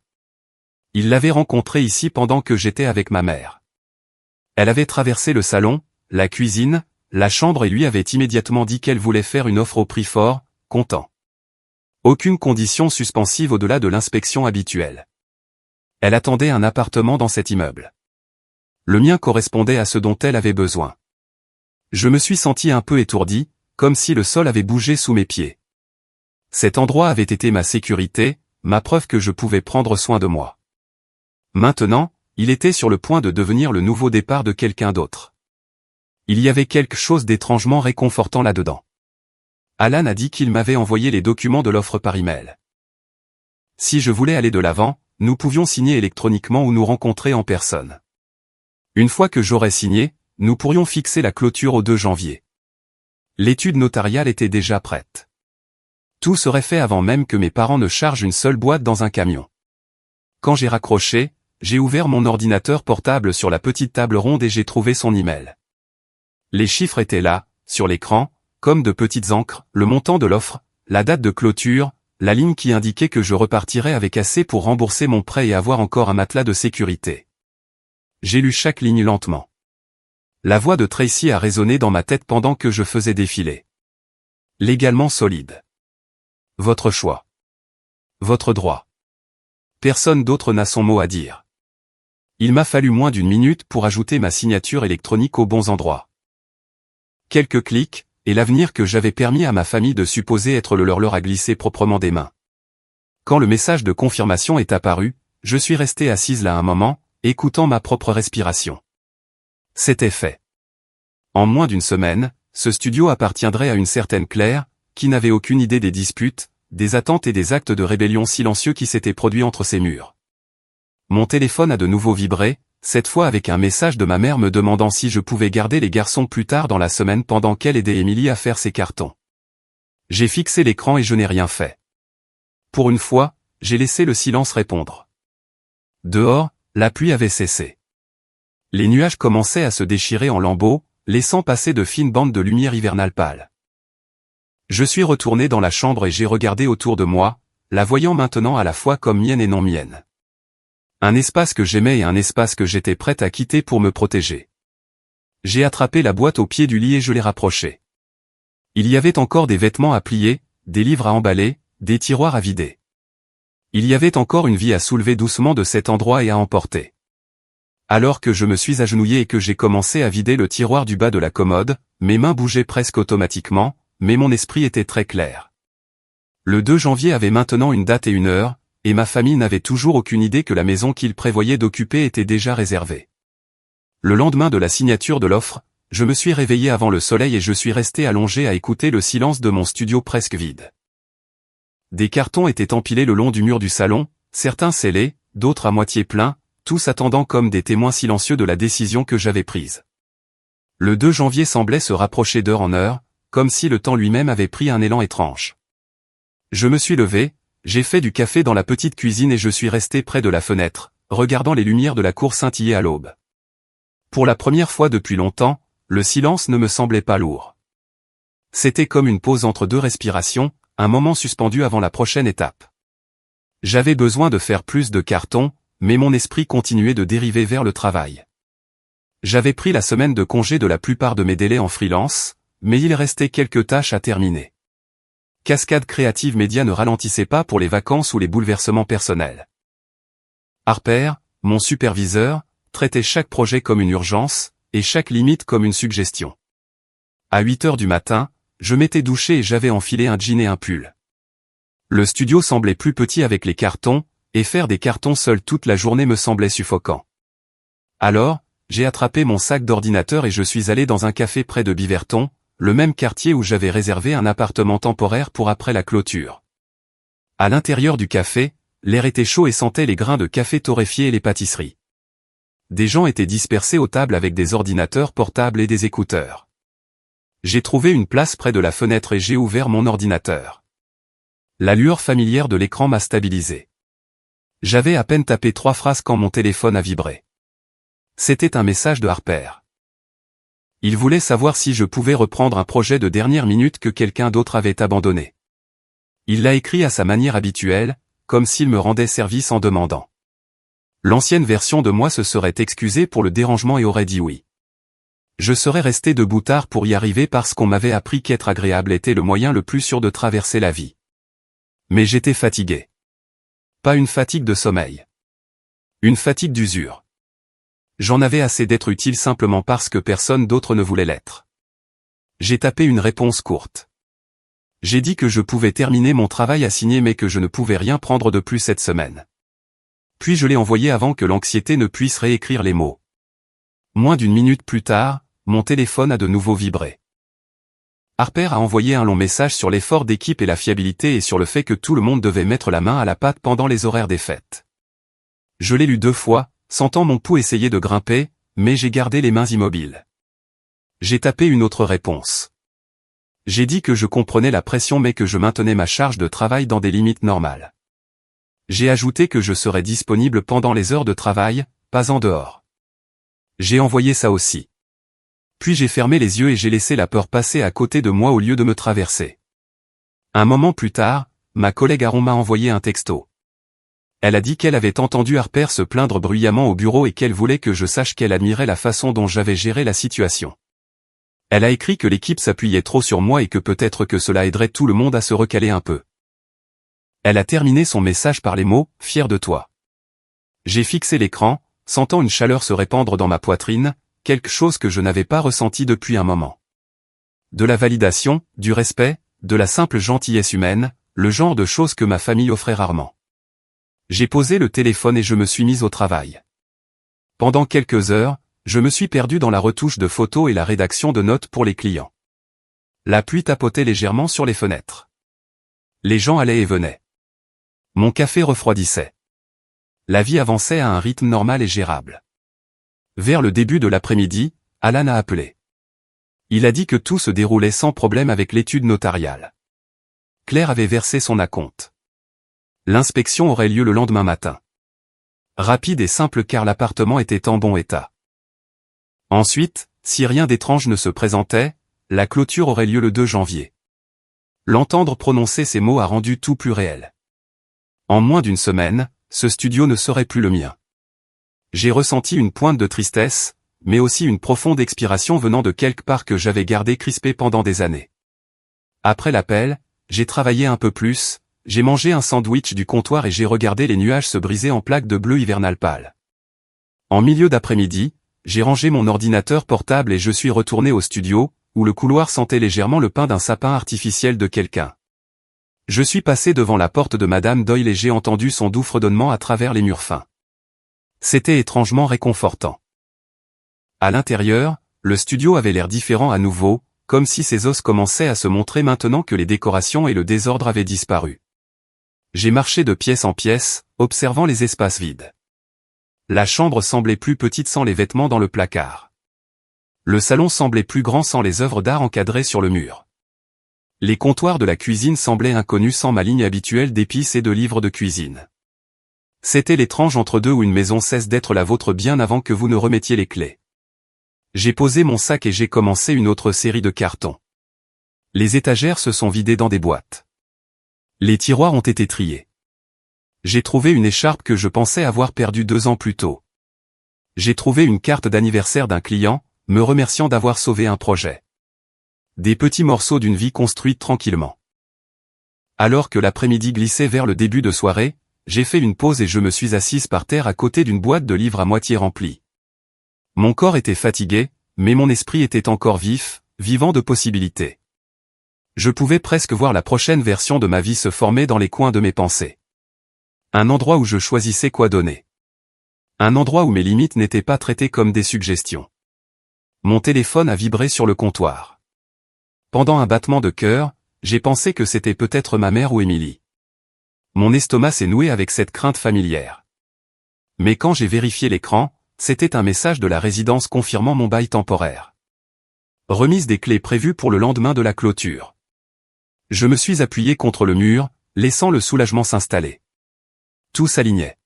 Il l'avait rencontré ici pendant que j'étais avec ma mère. Elle avait traversé le salon, la cuisine, la chambre et lui avait immédiatement dit qu'elle voulait faire une offre au prix fort, comptant. Aucune condition suspensive au-delà de l'inspection habituelle. Elle attendait un appartement dans cet immeuble. Le mien correspondait à ce dont elle avait besoin. Je me suis senti un peu étourdi, comme si le sol avait bougé sous mes pieds. Cet endroit avait été ma sécurité, ma preuve que je pouvais prendre soin de moi. Maintenant, il était sur le point de devenir le nouveau départ de quelqu'un d'autre. Il y avait quelque chose d'étrangement réconfortant là-dedans. Alan a dit qu'il m'avait envoyé les documents de l'offre par email. Si je voulais aller de l'avant, nous pouvions signer électroniquement ou nous rencontrer en personne. Une fois que j'aurais signé, nous pourrions fixer la clôture au 2 janvier. L'étude notariale était déjà prête. Tout serait fait avant même que mes parents ne chargent une seule boîte dans un camion. Quand j'ai raccroché, j'ai ouvert mon ordinateur portable sur la petite table ronde et j'ai trouvé son email. Les chiffres étaient là, sur l'écran, comme de petites encres, le montant de l'offre, la date de clôture, la ligne qui indiquait que je repartirais avec assez pour rembourser mon prêt et avoir encore un matelas de sécurité. J'ai lu chaque ligne lentement. La voix de Tracy a résonné dans ma tête pendant que je faisais défiler. Légalement solide. Votre choix. Votre droit. Personne d'autre n'a son mot à dire. Il m'a fallu moins d'1 minute pour ajouter ma signature électronique aux bons endroits. Quelques clics, et l'avenir que j'avais permis à ma famille de supposer être le leur a glissé proprement des mains. Quand le message de confirmation est apparu, je suis resté assise là un moment, écoutant ma propre respiration. C'était fait. En moins d'1 semaine, ce studio appartiendrait à une certaine Claire, qui n'avait aucune idée des disputes, des attentes et des actes de rébellion silencieux qui s'étaient produits entre ces murs. Mon téléphone a de nouveau vibré, cette fois avec un message de ma mère me demandant si je pouvais garder les garçons plus tard dans la semaine pendant qu'elle aidait Émilie à faire ses cartons. J'ai fixé l'écran et je n'ai rien fait. Pour une fois, j'ai laissé le silence répondre. Dehors, la pluie avait cessé. Les nuages commençaient à se déchirer en lambeaux, laissant passer de fines bandes de lumière hivernale pâle. Je suis retourné dans la chambre et j'ai regardé autour de moi, la voyant maintenant à la fois comme mienne et non mienne. Un espace que j'aimais et un espace que j'étais prête à quitter pour me protéger. J'ai attrapé la boîte au pied du lit et je l'ai rapprochée. Il y avait encore des vêtements à plier, des livres à emballer, des tiroirs à vider. Il y avait encore une vie à soulever doucement de cet endroit et à emporter. Alors que je me suis agenouillé et que j'ai commencé à vider le tiroir du bas de la commode, mes mains bougeaient presque automatiquement, mais mon esprit était très clair. Le 2 janvier avait maintenant une date et une heure, et ma famille n'avait toujours aucune idée que la maison qu'ils prévoyaient d'occuper était déjà réservée. Le lendemain de la signature de l'offre, je me suis réveillé avant le soleil et je suis resté allongé à écouter le silence de mon studio presque vide. Des cartons étaient empilés le long du mur du salon, certains scellés, d'autres à moitié pleins, tous attendant comme des témoins silencieux de la décision que j'avais prise. Le 2 janvier semblait se rapprocher d'heure en heure, comme si le temps lui-même avait pris un élan étrange. Je me suis levé, j'ai fait du café dans la petite cuisine et je suis resté près de la fenêtre, regardant les lumières de la cour scintiller à l'aube. Pour la première fois depuis longtemps, le silence ne me semblait pas lourd. C'était comme une pause entre deux respirations, un moment suspendu avant la prochaine étape. J'avais besoin de faire plus de cartons, mais mon esprit continuait de dériver vers le travail. J'avais pris la semaine de congé de la plupart de mes délais en freelance, mais il restait quelques tâches à terminer. Cascade Créative Média ne ralentissait pas pour les vacances ou les bouleversements personnels. Harper, mon superviseur, traitait chaque projet comme une urgence, et chaque limite comme une suggestion. À 8 heures du matin, je m'étais douché et j'avais enfilé un jean et un pull. Le studio semblait plus petit avec les cartons, et faire des cartons seul toute la journée me semblait suffocant. Alors, j'ai attrapé mon sac d'ordinateur et je suis allé dans un café près de Biverton, le même quartier où j'avais réservé un appartement temporaire pour après la clôture. À l'intérieur du café, l'air était chaud et sentait les grains de café torréfiés et les pâtisseries. Des gens étaient dispersés aux tables avec des ordinateurs portables et des écouteurs. J'ai trouvé une place près de la fenêtre et j'ai ouvert mon ordinateur. La lueur familière de l'écran m'a stabilisé. J'avais à peine tapé 3 phrases quand mon téléphone a vibré. C'était un message de Harper. Il voulait savoir si je pouvais reprendre un projet de dernière minute que quelqu'un d'autre avait abandonné. Il l'a écrit à sa manière habituelle, comme s'il me rendait service en demandant. L'ancienne version de moi se serait excusée pour le dérangement et aurait dit oui. Je serais resté debout tard pour y arriver parce qu'on m'avait appris qu'être agréable était le moyen le plus sûr de traverser la vie. Mais j'étais fatigué. Pas une fatigue de sommeil. Une fatigue d'usure. J'en avais assez d'être utile simplement parce que personne d'autre ne voulait l'être. J'ai tapé une réponse courte. J'ai dit que je pouvais terminer mon travail assigné mais que je ne pouvais rien prendre de plus cette semaine. Puis je l'ai envoyé avant que l'anxiété ne puisse réécrire les mots. Moins d'une minute plus tard, mon téléphone a de nouveau vibré. Harper a envoyé un long message sur l'effort d'équipe et la fiabilité et sur le fait que tout le monde devait mettre la main à la pâte pendant les horaires des fêtes. Je l'ai lu 2 fois, sentant mon pouls essayer de grimper, mais j'ai gardé les mains immobiles. J'ai tapé une autre réponse. J'ai dit que je comprenais la pression mais que je maintenais ma charge de travail dans des limites normales. J'ai ajouté que je serais disponible pendant les heures de travail, pas en dehors. J'ai envoyé ça aussi. Puis j'ai fermé les yeux et j'ai laissé la peur passer à côté de moi au lieu de me traverser. Un moment plus tard, ma collègue Aaron m'a envoyé un texto. Elle a dit qu'elle avait entendu Harper se plaindre bruyamment au bureau et qu'elle voulait que je sache qu'elle admirait la façon dont j'avais géré la situation. Elle a écrit que l'équipe s'appuyait trop sur moi et que peut-être que cela aiderait tout le monde à se recaler un peu. Elle a terminé son message par les mots « fier de toi ». J'ai fixé l'écran, sentant une chaleur se répandre dans ma poitrine, quelque chose que je n'avais pas ressenti depuis un moment. De la validation, du respect, de la simple gentillesse humaine, le genre de choses que ma famille offrait rarement. J'ai posé le téléphone et je me suis mis au travail. Pendant quelques heures, je me suis perdu dans la retouche de photos et la rédaction de notes pour les clients. La pluie tapotait légèrement sur les fenêtres. Les gens allaient et venaient. Mon café refroidissait. La vie avançait à un rythme normal et gérable. Vers le début de l'après-midi, Alan a appelé. Il a dit que tout se déroulait sans problème avec l'étude notariale. Claire avait versé son acompte. L'inspection aurait lieu le lendemain matin. Rapide et simple car l'appartement était en bon état. Ensuite, si rien d'étrange ne se présentait, la clôture aurait lieu le 2 janvier. L'entendre prononcer ces mots a rendu tout plus réel. En moins d'une semaine, ce studio ne serait plus le mien. J'ai ressenti une pointe de tristesse, mais aussi une profonde expiration venant de quelque part que j'avais gardé crispé pendant des années. Après l'appel, j'ai travaillé un peu plus, j'ai mangé un sandwich du comptoir et j'ai regardé les nuages se briser en plaques de bleu hivernal pâle. En milieu d'après-midi, j'ai rangé mon ordinateur portable et je suis retourné au studio, où le couloir sentait légèrement le pain d'un sapin artificiel de quelqu'un. Je suis passé devant la porte de Madame Doyle et j'ai entendu son doux fredonnement à travers les murs fins. C'était étrangement réconfortant. À l'intérieur, le studio avait l'air différent à nouveau, comme si ses os commençaient à se montrer maintenant que les décorations et le désordre avaient disparu. J'ai marché de pièce en pièce, observant les espaces vides. La chambre semblait plus petite sans les vêtements dans le placard. Le salon semblait plus grand sans les œuvres d'art encadrées sur le mur. Les comptoirs de la cuisine semblaient inconnus sans ma ligne habituelle d'épices et de livres de cuisine. C'était l'étrange entre-deux où une maison cesse d'être la vôtre bien avant que vous ne remettiez les clés. J'ai posé mon sac et j'ai commencé une autre série de cartons. Les étagères se sont vidées dans des boîtes. Les tiroirs ont été triés. J'ai trouvé une écharpe que je pensais avoir perdue 2 ans plus tôt. J'ai trouvé une carte d'anniversaire d'un client, me remerciant d'avoir sauvé un projet. Des petits morceaux d'une vie construite tranquillement. Alors que l'après-midi glissait vers le début de soirée, j'ai fait une pause et je me suis assise par terre à côté d'une boîte de livres à moitié remplie. Mon corps était fatigué, mais mon esprit était encore vif, vivant de possibilités. Je pouvais presque voir la prochaine version de ma vie se former dans les coins de mes pensées. Un endroit où je choisissais quoi donner. Un endroit où mes limites n'étaient pas traitées comme des suggestions. Mon téléphone a vibré sur le comptoir. Pendant un battement de cœur, j'ai pensé que c'était peut-être ma mère ou Émilie. Mon estomac s'est noué avec cette crainte familière. Mais quand j'ai vérifié l'écran, c'était un message de la résidence confirmant mon bail temporaire. Remise des clés prévues pour le lendemain de la clôture. Je me suis appuyé contre le mur, laissant le soulagement s'installer. Tout s'alignait.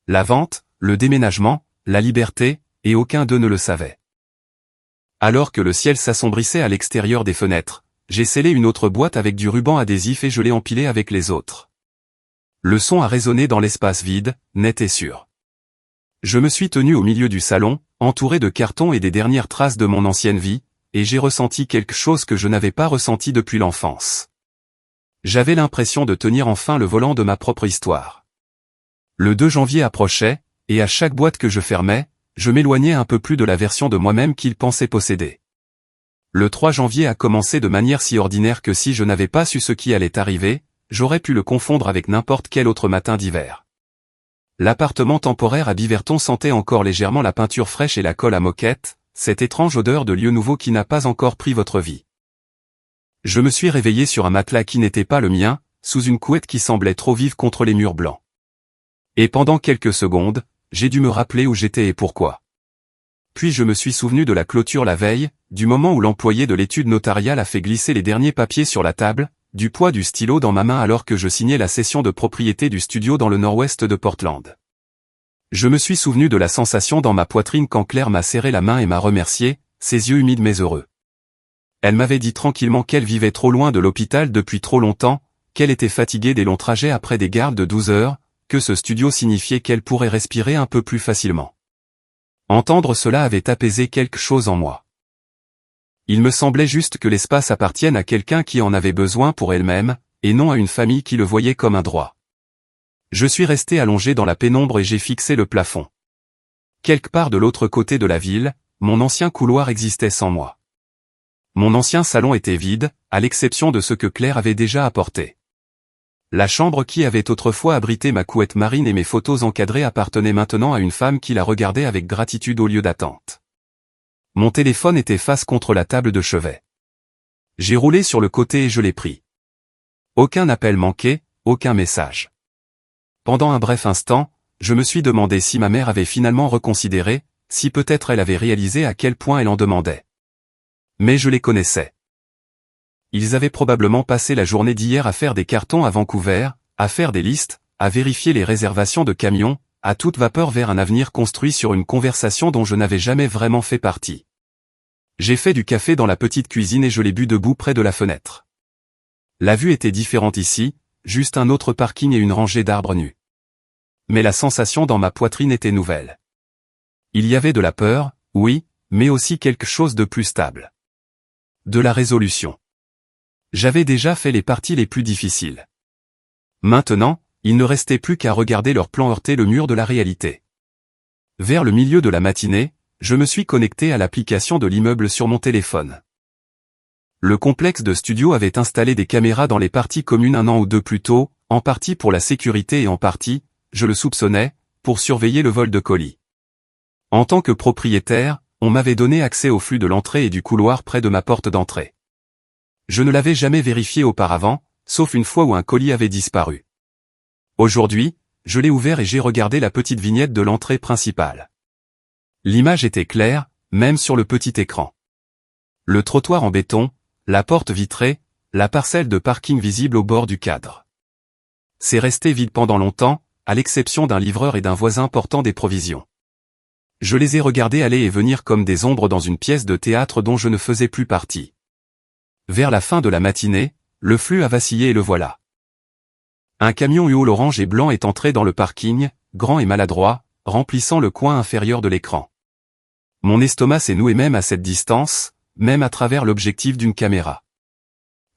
La vente, le déménagement, la liberté, et aucun d'eux ne le savait. Alors que le ciel s'assombrissait à l'extérieur des fenêtres, j'ai scellé une autre boîte avec du ruban adhésif et je l'ai empilée avec les autres. Le son a résonné dans l'espace vide, net et sûr. Je me suis tenu au milieu du salon, entouré de cartons et des dernières traces de mon ancienne vie, et j'ai ressenti quelque chose que je n'avais pas ressenti depuis l'enfance. J'avais l'impression de tenir enfin le volant de ma propre histoire. Le 2 janvier approchait, et à chaque boîte que je fermais, je m'éloignais un peu plus de la version de moi-même qu'il pensait posséder. Le 3 janvier a commencé de manière si ordinaire que si je n'avais pas su ce qui allait arriver, j'aurais pu le confondre avec n'importe quel autre matin d'hiver. L'appartement temporaire à Biverton sentait encore légèrement la peinture fraîche et la colle à moquette, cette étrange odeur de lieu nouveau qui n'a pas encore pris votre vie. Je me suis réveillé sur un matelas qui n'était pas le mien, sous une couette qui semblait trop vive contre les murs blancs. Et pendant quelques secondes, j'ai dû me rappeler où j'étais et pourquoi. Puis je me suis souvenu de la clôture la veille, du moment où l'employé de l'étude notariale a fait glisser les derniers papiers sur la table, du poids du stylo dans ma main alors que je signais la cession de propriété du studio dans le nord-ouest de Portland. Je me suis souvenu de la sensation dans ma poitrine quand Claire m'a serré la main et m'a remercié, ses yeux humides mais heureux. Elle m'avait dit tranquillement qu'elle vivait trop loin de l'hôpital depuis trop longtemps, qu'elle était fatiguée des longs trajets après des gardes de 12 heures, que ce studio signifiait qu'elle pourrait respirer un peu plus facilement. Entendre cela avait apaisé quelque chose en moi. Il me semblait juste que l'espace appartienne à quelqu'un qui en avait besoin pour elle-même, et non à une famille qui le voyait comme un droit. Je suis resté allongé dans la pénombre et j'ai fixé le plafond. Quelque part de l'autre côté de la ville, mon ancien couloir existait sans moi. Mon ancien salon était vide, à l'exception de ce que Claire avait déjà apporté. La chambre qui avait autrefois abrité ma couette marine et mes photos encadrées appartenait maintenant à une femme qui la regardait avec gratitude au lieu d'attente. Mon téléphone était face contre la table de chevet. J'ai roulé sur le côté et je l'ai pris. Aucun appel manqué, aucun message. Pendant un bref instant, je me suis demandé si ma mère avait finalement reconsidéré, si peut-être elle avait réalisé à quel point elle en demandait. Mais je les connaissais. Ils avaient probablement passé la journée d'hier à faire des cartons à Vancouver, à faire des listes, à vérifier les réservations de camions, à toute vapeur vers un avenir construit sur une conversation dont je n'avais jamais vraiment fait partie. J'ai fait du café dans la petite cuisine et je l'ai bu debout près de la fenêtre. La vue était différente ici, juste un autre parking et une rangée d'arbres nus. Mais la sensation dans ma poitrine était nouvelle. Il y avait de la peur, oui, mais aussi quelque chose de plus stable. De la résolution. J'avais déjà fait les parties les plus difficiles. Maintenant, il ne restait plus qu'à regarder leur plan heurter le mur de la réalité. Vers le milieu de la matinée, je me suis connecté à l'application de l'immeuble sur mon téléphone. Le complexe de studio avait installé des caméras dans les parties communes un an ou deux plus tôt, en partie pour la sécurité et en partie, je le soupçonnais, pour surveiller le vol de colis. En tant que propriétaire, on m'avait donné accès au flux de l'entrée et du couloir près de ma porte d'entrée. Je ne l'avais jamais vérifié auparavant, sauf une fois où un colis avait disparu. Aujourd'hui, je l'ai ouvert et j'ai regardé la petite vignette de l'entrée principale. L'image était claire, même sur le petit écran. Le trottoir en béton, la porte vitrée, la parcelle de parking visible au bord du cadre. C'est resté vide pendant longtemps, à l'exception d'un livreur et d'un voisin portant des provisions. Je les ai regardés aller et venir comme des ombres dans une pièce de théâtre dont je ne faisais plus partie. Vers la fin de la matinée, le flux a vacillé et le voilà. Un camion UO orange et blanc est entré dans le parking, grand et maladroit, remplissant le coin inférieur de l'écran. Mon estomac s'est noué même à cette distance, même à travers l'objectif d'une caméra.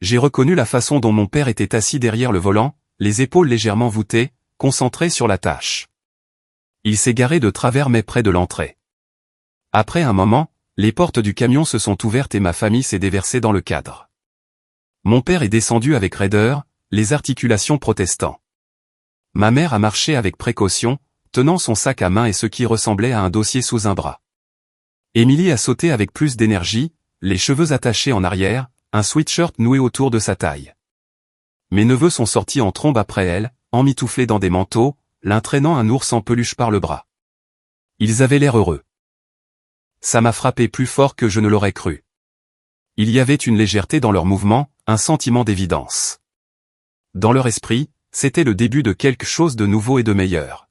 J'ai reconnu la façon dont mon père était assis derrière le volant, les épaules légèrement voûtées, concentré sur la tâche. Il s'est garé de travers mais près de l'entrée. Après un moment, les portes du camion se sont ouvertes et ma famille s'est déversée dans le cadre. Mon père est descendu avec raideur, les articulations protestant. Ma mère a marché avec précaution, tenant son sac à main et ce qui ressemblait à un dossier sous un bras. Émilie a sauté avec plus d'énergie, les cheveux attachés en arrière, un sweatshirt noué autour de sa taille. Mes neveux sont sortis en trombe après elle, emmitouflés dans des manteaux, l'un traînant un ours en peluche par le bras. Ils avaient l'air heureux. Ça m'a frappé plus fort que je ne l'aurais cru. Il y avait une légèreté dans leurs mouvements, un sentiment d'évidence. Dans leur esprit, c'était le début de quelque chose de nouveau et de meilleur.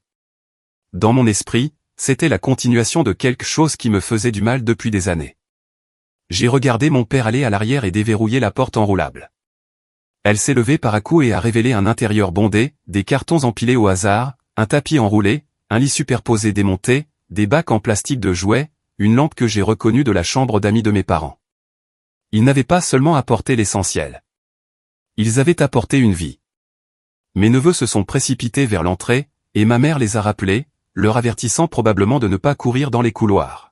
Dans mon esprit, c'était la continuation de quelque chose qui me faisait du mal depuis des années. J'ai regardé mon père aller à l'arrière et déverrouiller la porte enroulable. Elle s'est levée par à-coups et a révélé un intérieur bondé, des cartons empilés au hasard, un tapis enroulé, un lit superposé démonté, des bacs en plastique de jouets, une lampe que j'ai reconnue de la chambre d'amis de mes parents. Ils n'avaient pas seulement apporté l'essentiel. Ils avaient apporté une vie. Mes neveux se sont précipités vers l'entrée, et ma mère les a rappelés, leur avertissant probablement de ne pas courir dans les couloirs.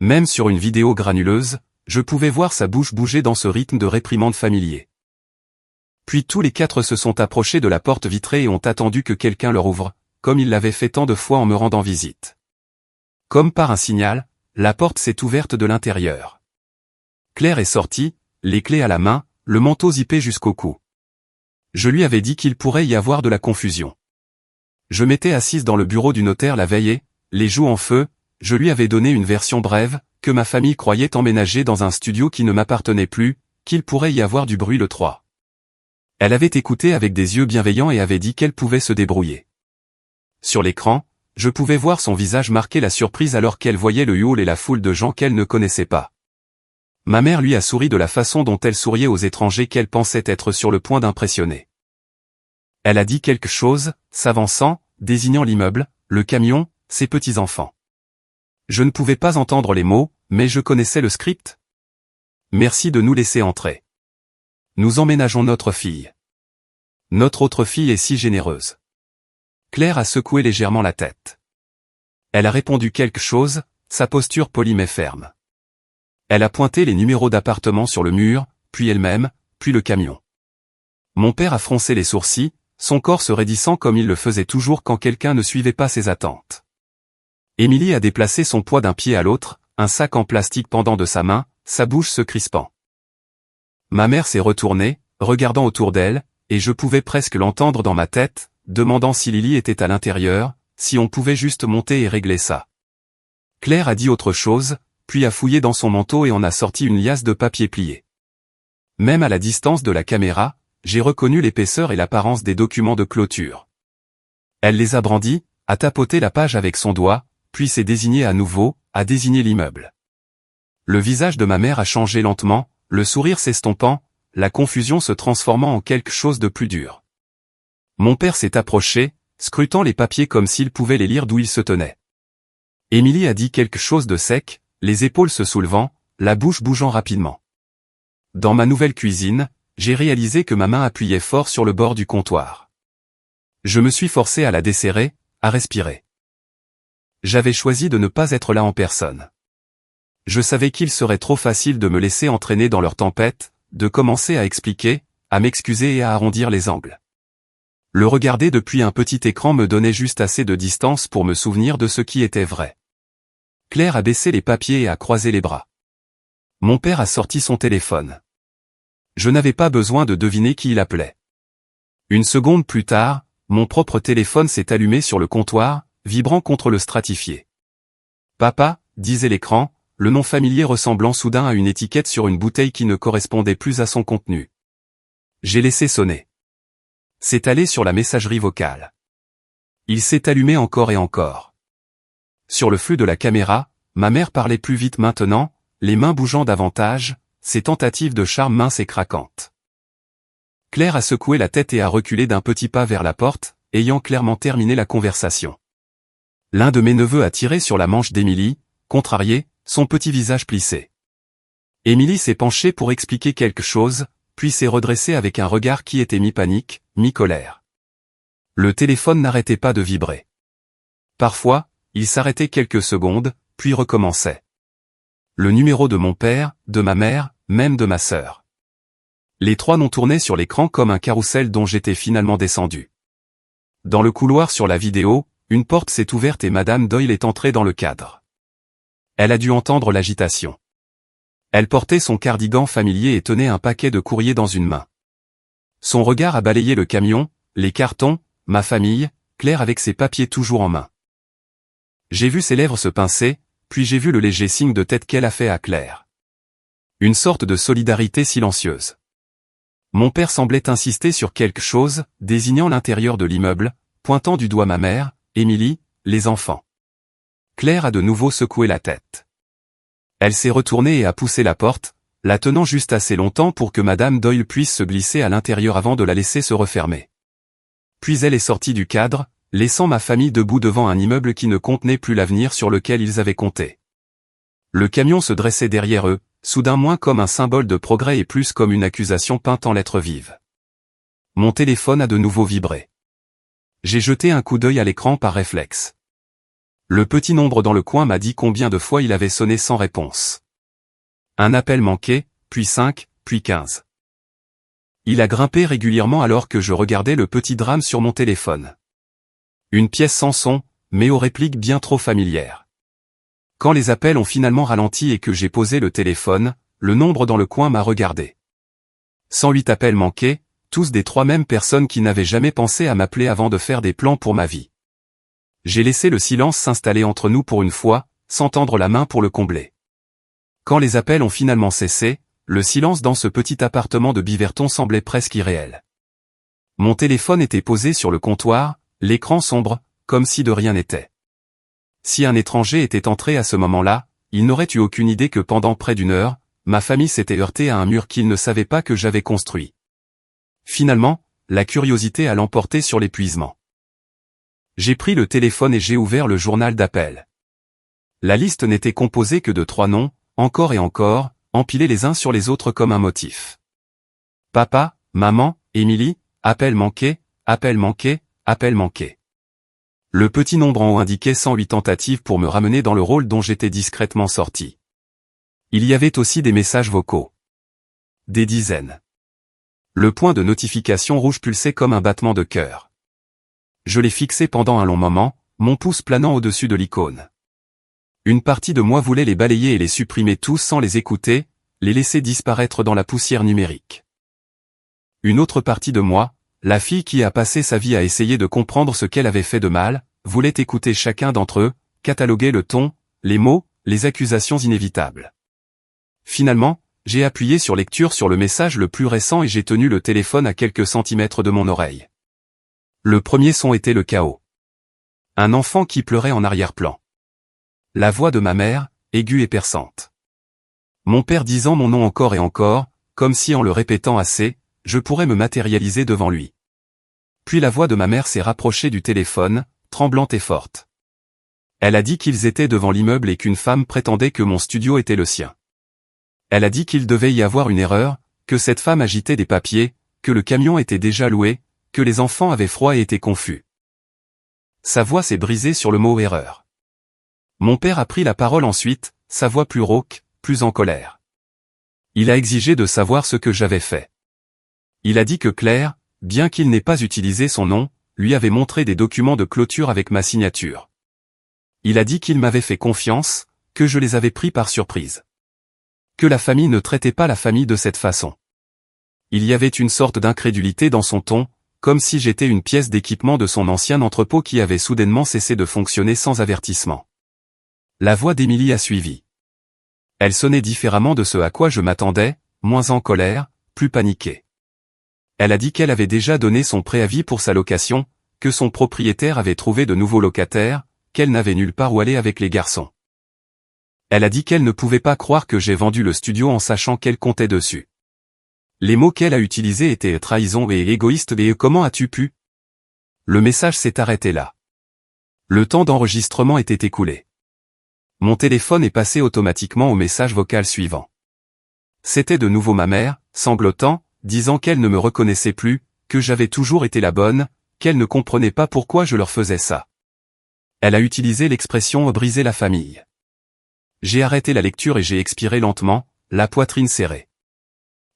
Même sur une vidéo granuleuse, je pouvais voir sa bouche bouger dans ce rythme de réprimande familier. Puis tous les quatre se sont approchés de la porte vitrée et ont attendu que quelqu'un leur ouvre, comme ils l'avaient fait tant de fois en me rendant visite. Comme par un signal, la porte s'est ouverte de l'intérieur. Claire est sortie, les clés à la main, le manteau zippé jusqu'au cou. Je lui avais dit qu'il pourrait y avoir de la confusion. Je m'étais assise dans le bureau du notaire la veille et, les joues en feu, je lui avais donné une version brève, que ma famille croyait emménager dans un studio qui ne m'appartenait plus, qu'il pourrait y avoir du bruit le 3. Elle avait écouté avec des yeux bienveillants et avait dit qu'elle pouvait se débrouiller. Sur l'écran, je pouvais voir son visage marquer la surprise alors qu'elle voyait le hall et la foule de gens qu'elle ne connaissait pas. Ma mère lui a souri de la façon dont elle souriait aux étrangers qu'elle pensait être sur le point d'impressionner. Elle a dit quelque chose, s'avançant, désignant l'immeuble, le camion, ses petits-enfants. Je ne pouvais pas entendre les mots, mais je connaissais le script. Merci de nous laisser entrer. Nous emménageons notre fille. Notre autre fille est si généreuse. Claire a secoué légèrement la tête. Elle a répondu quelque chose, sa posture polie mais ferme. Elle a pointé les numéros d'appartement sur le mur, puis elle-même, puis le camion. Mon père a froncé les sourcils, son corps se raidissant comme il le faisait toujours quand quelqu'un ne suivait pas ses attentes. Émilie a déplacé son poids d'un pied à l'autre, un sac en plastique pendant de sa main, sa bouche se crispant. Ma mère s'est retournée, regardant autour d'elle, et je pouvais presque l'entendre dans ma tête, demandant si Lily était à l'intérieur, si on pouvait juste monter et régler ça. Claire a dit autre chose, puis a fouillé dans son manteau et en a sorti une liasse de papier plié. Même à la distance de la caméra, j'ai reconnu l'épaisseur et l'apparence des documents de clôture. Elle les a brandis, a tapoté la page avec son doigt, puis s'est désignée à nouveau, a désigné l'immeuble. Le visage de ma mère a changé lentement, le sourire s'estompant, la confusion se transformant en quelque chose de plus dur. Mon père s'est approché, scrutant les papiers comme s'il pouvait les lire d'où ils se tenaient. Émilie a dit quelque chose de sec, les épaules se soulevant, la bouche bougeant rapidement. Dans ma nouvelle cuisine, j'ai réalisé que ma main appuyait fort sur le bord du comptoir. Je me suis forcé à la desserrer, à respirer. J'avais choisi de ne pas être là en personne. Je savais qu'il serait trop facile de me laisser entraîner dans leur tempête, de commencer à expliquer, à m'excuser et à arrondir les angles. Le regarder depuis un petit écran me donnait juste assez de distance pour me souvenir de ce qui était vrai. Claire a baissé les papiers et a croisé les bras. Mon père a sorti son téléphone. Je n'avais pas besoin de deviner qui il appelait. Une seconde plus tard, mon propre téléphone s'est allumé sur le comptoir, vibrant contre le stratifié. Papa, disait l'écran, le nom familier ressemblant soudain à une étiquette sur une bouteille qui ne correspondait plus à son contenu. J'ai laissé sonner. C'est allé sur la messagerie vocale. Il s'est allumé encore et encore. Sur le flux de la caméra, ma mère parlait plus vite maintenant, les mains bougeant davantage, ses tentatives de charme minces et craquantes. Claire a secoué la tête et a reculé d'un petit pas vers la porte, ayant clairement terminé la conversation. L'un de mes neveux a tiré sur la manche d'Émilie, contrarié, son petit visage plissé. Émilie s'est penchée pour expliquer quelque chose, puis s'est redressée avec un regard qui était mi-panique, mi-colère. Le téléphone n'arrêtait pas de vibrer. Parfois, il s'arrêtait quelques secondes, puis recommençait. Le numéro de mon père, de ma mère, même de ma sœur. Les trois noms tournaient sur l'écran comme un carrousel dont j'étais finalement descendu. Dans le couloir sur la vidéo, une porte s'est ouverte et Madame Doyle est entrée dans le cadre. Elle a dû entendre l'agitation. Elle portait son cardigan familier et tenait un paquet de courriers dans une main. Son regard a balayé le camion, les cartons, ma famille, Claire avec ses papiers toujours en main. J'ai vu ses lèvres se pincer, puis j'ai vu le léger signe de tête qu'elle a fait à Claire. Une sorte de solidarité silencieuse. Mon père semblait insister sur quelque chose, désignant l'intérieur de l'immeuble, pointant du doigt ma mère, Émilie, les enfants. Claire a de nouveau secoué la tête. Elle s'est retournée et a poussé la porte, la tenant juste assez longtemps pour que Madame Doyle puisse se glisser à l'intérieur avant de la laisser se refermer. Puis elle est sortie du cadre, laissant ma famille debout devant un immeuble qui ne contenait plus l'avenir sur lequel ils avaient compté. Le camion se dressait derrière eux, soudain moins comme un symbole de progrès et plus comme une accusation peinte en lettres vives. Mon téléphone a de nouveau vibré. J'ai jeté un coup d'œil à l'écran par réflexe. Le petit nombre dans le coin m'a dit combien de fois il avait sonné sans réponse. Un appel manqué, puis 5, puis 15. Il a grimpé régulièrement alors que je regardais le petit drame sur mon téléphone. Une pièce sans son, mais aux répliques bien trop familières. Quand les appels ont finalement ralenti et que j'ai posé le téléphone, le nombre dans le coin m'a regardé. 108 appels manqués, tous des trois mêmes personnes qui n'avaient jamais pensé à m'appeler avant de faire des plans pour ma vie. J'ai laissé le silence s'installer entre nous pour une fois, sans tendre la main pour le combler. Quand les appels ont finalement cessé, le silence dans ce petit appartement de Biverton semblait presque irréel. Mon téléphone était posé sur le comptoir, l'écran sombre, comme si de rien n'était. Si un étranger était entré à ce moment-là, il n'aurait eu aucune idée que pendant près d'une heure, ma famille s'était heurtée à un mur qu'il ne savait pas que j'avais construit. Finalement, la curiosité a l'emporté sur l'épuisement. J'ai pris le téléphone et j'ai ouvert le journal d'appel. La liste n'était composée que de 3 noms, encore et encore, empilés les uns sur les autres comme un motif. Papa, maman, Émilie, appel manqué, appel manqué, appel manqué. Le petit nombre en haut indiquait 108 tentatives pour me ramener dans le rôle dont j'étais discrètement sorti. Il y avait aussi des messages vocaux. Des dizaines. Le point de notification rouge pulsait comme un battement de cœur. Je l'ai fixé pendant un long moment, mon pouce planant au-dessus de l'icône. Une partie de moi voulait les balayer et les supprimer tous sans les écouter, les laisser disparaître dans la poussière numérique. Une autre partie de moi, la fille qui a passé sa vie à essayer de comprendre ce qu'elle avait fait de mal, voulait écouter chacun d'entre eux, cataloguer le ton, les mots, les accusations inévitables. Finalement, j'ai appuyé sur lecture sur le message le plus récent et j'ai tenu le téléphone à quelques centimètres de mon oreille. Le premier son était le chaos. Un enfant qui pleurait en arrière-plan. La voix de ma mère, aiguë et perçante. Mon père disant mon nom encore et encore, comme si en le répétant assez, je pourrais me matérialiser devant lui. Puis la voix de ma mère s'est rapprochée du téléphone, tremblante et forte. Elle a dit qu'ils étaient devant l'immeuble et qu'une femme prétendait que mon studio était le sien. Elle a dit qu'il devait y avoir une erreur, que cette femme agitait des papiers, que le camion était déjà loué, que les enfants avaient froid et étaient confus. Sa voix s'est brisée sur le mot erreur. Mon père a pris la parole ensuite, sa voix plus rauque, plus en colère. Il a exigé de savoir ce que j'avais fait. Il a dit que Claire, bien qu'il n'ait pas utilisé son nom, lui avait montré des documents de clôture avec ma signature. Il a dit qu'il m'avait fait confiance, que je les avais pris par surprise. Que la famille ne traitait pas la famille de cette façon. Il y avait une sorte d'incrédulité dans son ton, comme si j'étais une pièce d'équipement de son ancien entrepôt qui avait soudainement cessé de fonctionner sans avertissement. La voix d'Émilie a suivi. Elle sonnait différemment de ce à quoi je m'attendais, moins en colère, plus paniquée. Elle a dit qu'elle avait déjà donné son préavis pour sa location, que son propriétaire avait trouvé de nouveaux locataires, qu'elle n'avait nulle part où aller avec les garçons. Elle a dit qu'elle ne pouvait pas croire que j'ai vendu le studio en sachant qu'elle comptait dessus. Les mots qu'elle a utilisés étaient trahison et égoïste et comment as-tu pu? Le message s'est arrêté là. Le temps d'enregistrement était écoulé. Mon téléphone est passé automatiquement au message vocal suivant. C'était de nouveau ma mère, sanglotant, disant qu'elle ne me reconnaissait plus, que j'avais toujours été la bonne, qu'elle ne comprenait pas pourquoi je leur faisais ça. Elle a utilisé l'expression « briser la famille ». J'ai arrêté la lecture et j'ai expiré lentement, la poitrine serrée.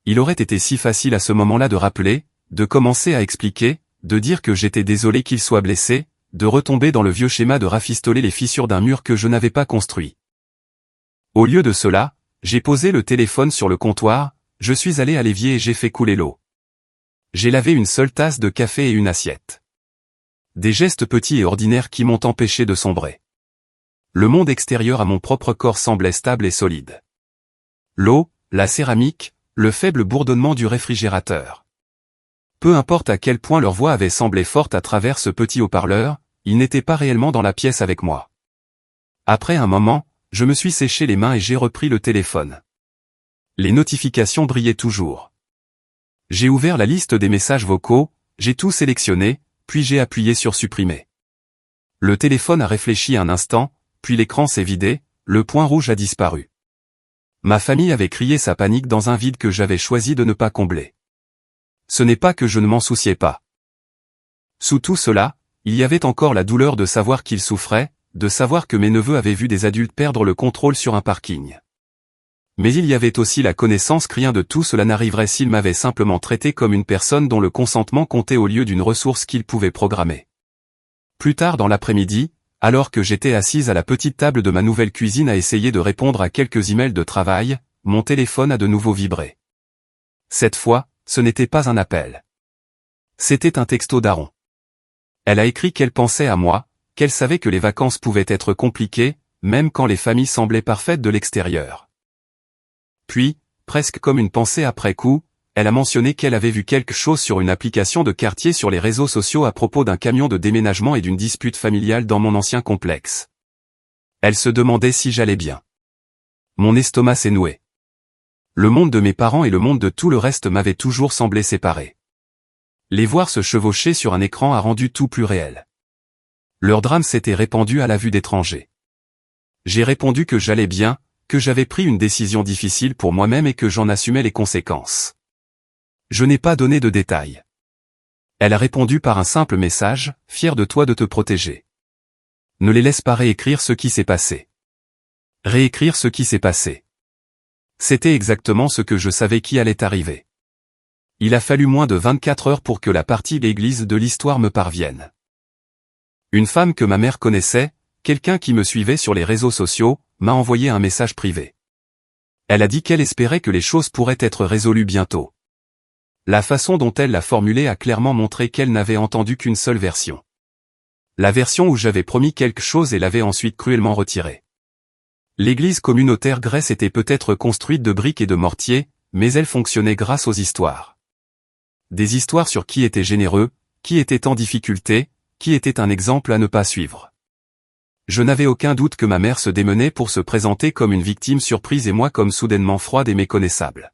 Il aurait été si facile à ce moment-là de rappeler, de commencer à expliquer, de dire que j'étais désolé qu'il soit blessé, de retomber dans le vieux schéma de rafistoler les fissures d'un mur que je n'avais pas construit. Au lieu de cela, j'ai posé le téléphone sur le comptoir, je suis allé à l'évier et j'ai fait couler l'eau. J'ai lavé une seule tasse de café et une assiette. Des gestes petits et ordinaires qui m'ont empêché de sombrer. Le monde extérieur à mon propre corps semblait stable et solide. L'eau, la céramique, le faible bourdonnement du réfrigérateur. Peu importe à quel point leur voix avait semblé forte à travers ce petit haut-parleur, ils n'étaient pas réellement dans la pièce avec moi. Après un moment, je me suis séché les mains et j'ai repris le téléphone. Les notifications brillaient toujours. J'ai ouvert la liste des messages vocaux, j'ai tout sélectionné, puis j'ai appuyé sur supprimer. Le téléphone a réfléchi un instant, puis l'écran s'est vidé, le point rouge a disparu. Ma famille avait crié sa panique dans un vide que j'avais choisi de ne pas combler. Ce n'est pas que je ne m'en souciais pas. Sous tout cela, il y avait encore la douleur de savoir qu'ils souffraient, de savoir que mes neveux avaient vu des adultes perdre le contrôle sur un parking. Mais il y avait aussi la connaissance que rien de tout cela n'arriverait s'ils m'avaient simplement traité comme une personne dont le consentement comptait au lieu d'une ressource qu'ils pouvaient programmer. Plus tard dans l'après-midi, alors que j'étais assise à la petite table de ma nouvelle cuisine à essayer de répondre à quelques emails de travail, mon téléphone a de nouveau vibré. Cette fois, ce n'était pas un appel. C'était un texto d'Aaron. Elle a écrit qu'elle pensait à moi, qu'elle savait que les vacances pouvaient être compliquées, même quand les familles semblaient parfaites de l'extérieur. Puis, presque comme une pensée après coup, elle a mentionné qu'elle avait vu quelque chose sur une application de quartier sur les réseaux sociaux à propos d'un camion de déménagement et d'une dispute familiale dans mon ancien complexe. Elle se demandait si j'allais bien. Mon estomac s'est noué. Le monde de mes parents et le monde de tout le reste m'avaient toujours semblé séparés. Les voir se chevaucher sur un écran a rendu tout plus réel. Leur drame s'était répandu à la vue d'étrangers. J'ai répondu que j'allais bien, que j'avais pris une décision difficile pour moi-même et que j'en assumais les conséquences. Je n'ai pas donné de détails. Elle a répondu par un simple message, fier de toi de te protéger. Ne les laisse pas réécrire ce qui s'est passé. Réécrire ce qui s'est passé. C'était exactement ce que je savais qui allait arriver. Il a fallu moins de 24 heures pour que la partie d'église de l'histoire me parvienne. Une femme que ma mère connaissait, quelqu'un qui me suivait sur les réseaux sociaux, m'a envoyé un message privé. Elle a dit qu'elle espérait que les choses pourraient être résolues bientôt. La façon dont elle l'a formulé a clairement montré qu'elle n'avait entendu qu'une seule version. La version où j'avais promis quelque chose et l'avais ensuite cruellement retirée. L'église communautaire Grèce était peut-être construite de briques et de mortier, mais elle fonctionnait grâce aux histoires. Des histoires sur qui était généreux, qui était en difficulté, qui était un exemple à ne pas suivre. Je n'avais aucun doute que ma mère se démenait pour se présenter comme une victime surprise et moi comme soudainement froide et méconnaissable.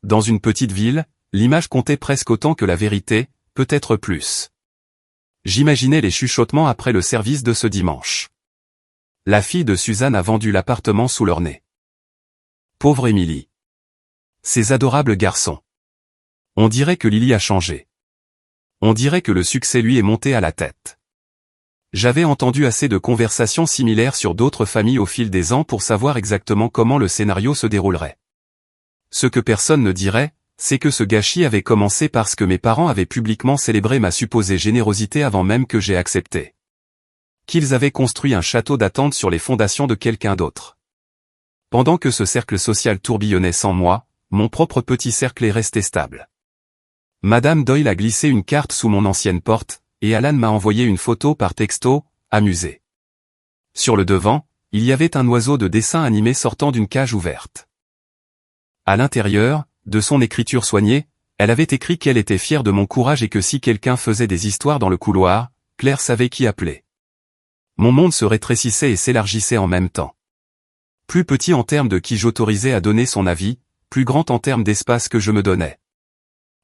Dans une petite ville, l'image comptait presque autant que la vérité, peut-être plus. J'imaginais les chuchotements après le service de ce dimanche. La fille de Suzanne a vendu l'appartement sous leur nez. Pauvre Émilie. Ces adorables garçons. On dirait que Lily a changé. On dirait que le succès lui est monté à la tête. J'avais entendu assez de conversations similaires sur d'autres familles au fil des ans pour savoir exactement comment le scénario se déroulerait. Ce que personne ne dirait, c'est que ce gâchis avait commencé parce que mes parents avaient publiquement célébré ma supposée générosité avant même que j'aie accepté. Qu'ils avaient construit un château d'attente sur les fondations de quelqu'un d'autre. Pendant que ce cercle social tourbillonnait sans moi, mon propre petit cercle est resté stable. Madame Doyle a glissé une carte sous mon ancienne porte, et Alan m'a envoyé une photo par texto, amusé. Sur le devant, il y avait un oiseau de dessin animé sortant d'une cage ouverte. À l'intérieur, de son écriture soignée, elle avait écrit qu'elle était fière de mon courage et que si quelqu'un faisait des histoires dans le couloir, Claire savait qui appeler. Mon monde se rétrécissait et s'élargissait en même temps. Plus petit en termes de qui j'autorisais à donner son avis, plus grand en termes d'espace que je me donnais.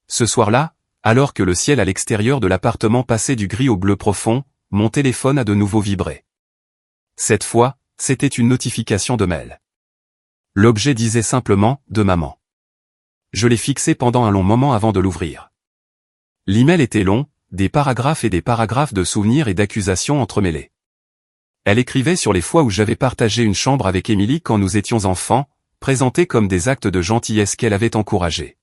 Ce soir-là, alors que le ciel à l'extérieur de l'appartement passait du gris au bleu profond, mon téléphone a de nouveau vibré. Cette fois, c'était une notification de mail. L'objet disait simplement « de maman ». Je l'ai fixé pendant un long moment avant de l'ouvrir. L'email était long, des paragraphes et des paragraphes de souvenirs et d'accusations entremêlés. Elle écrivait sur les fois où j'avais partagé une chambre avec Émilie quand nous étions enfants, présentés comme des actes de gentillesse qu'elle avait encouragés.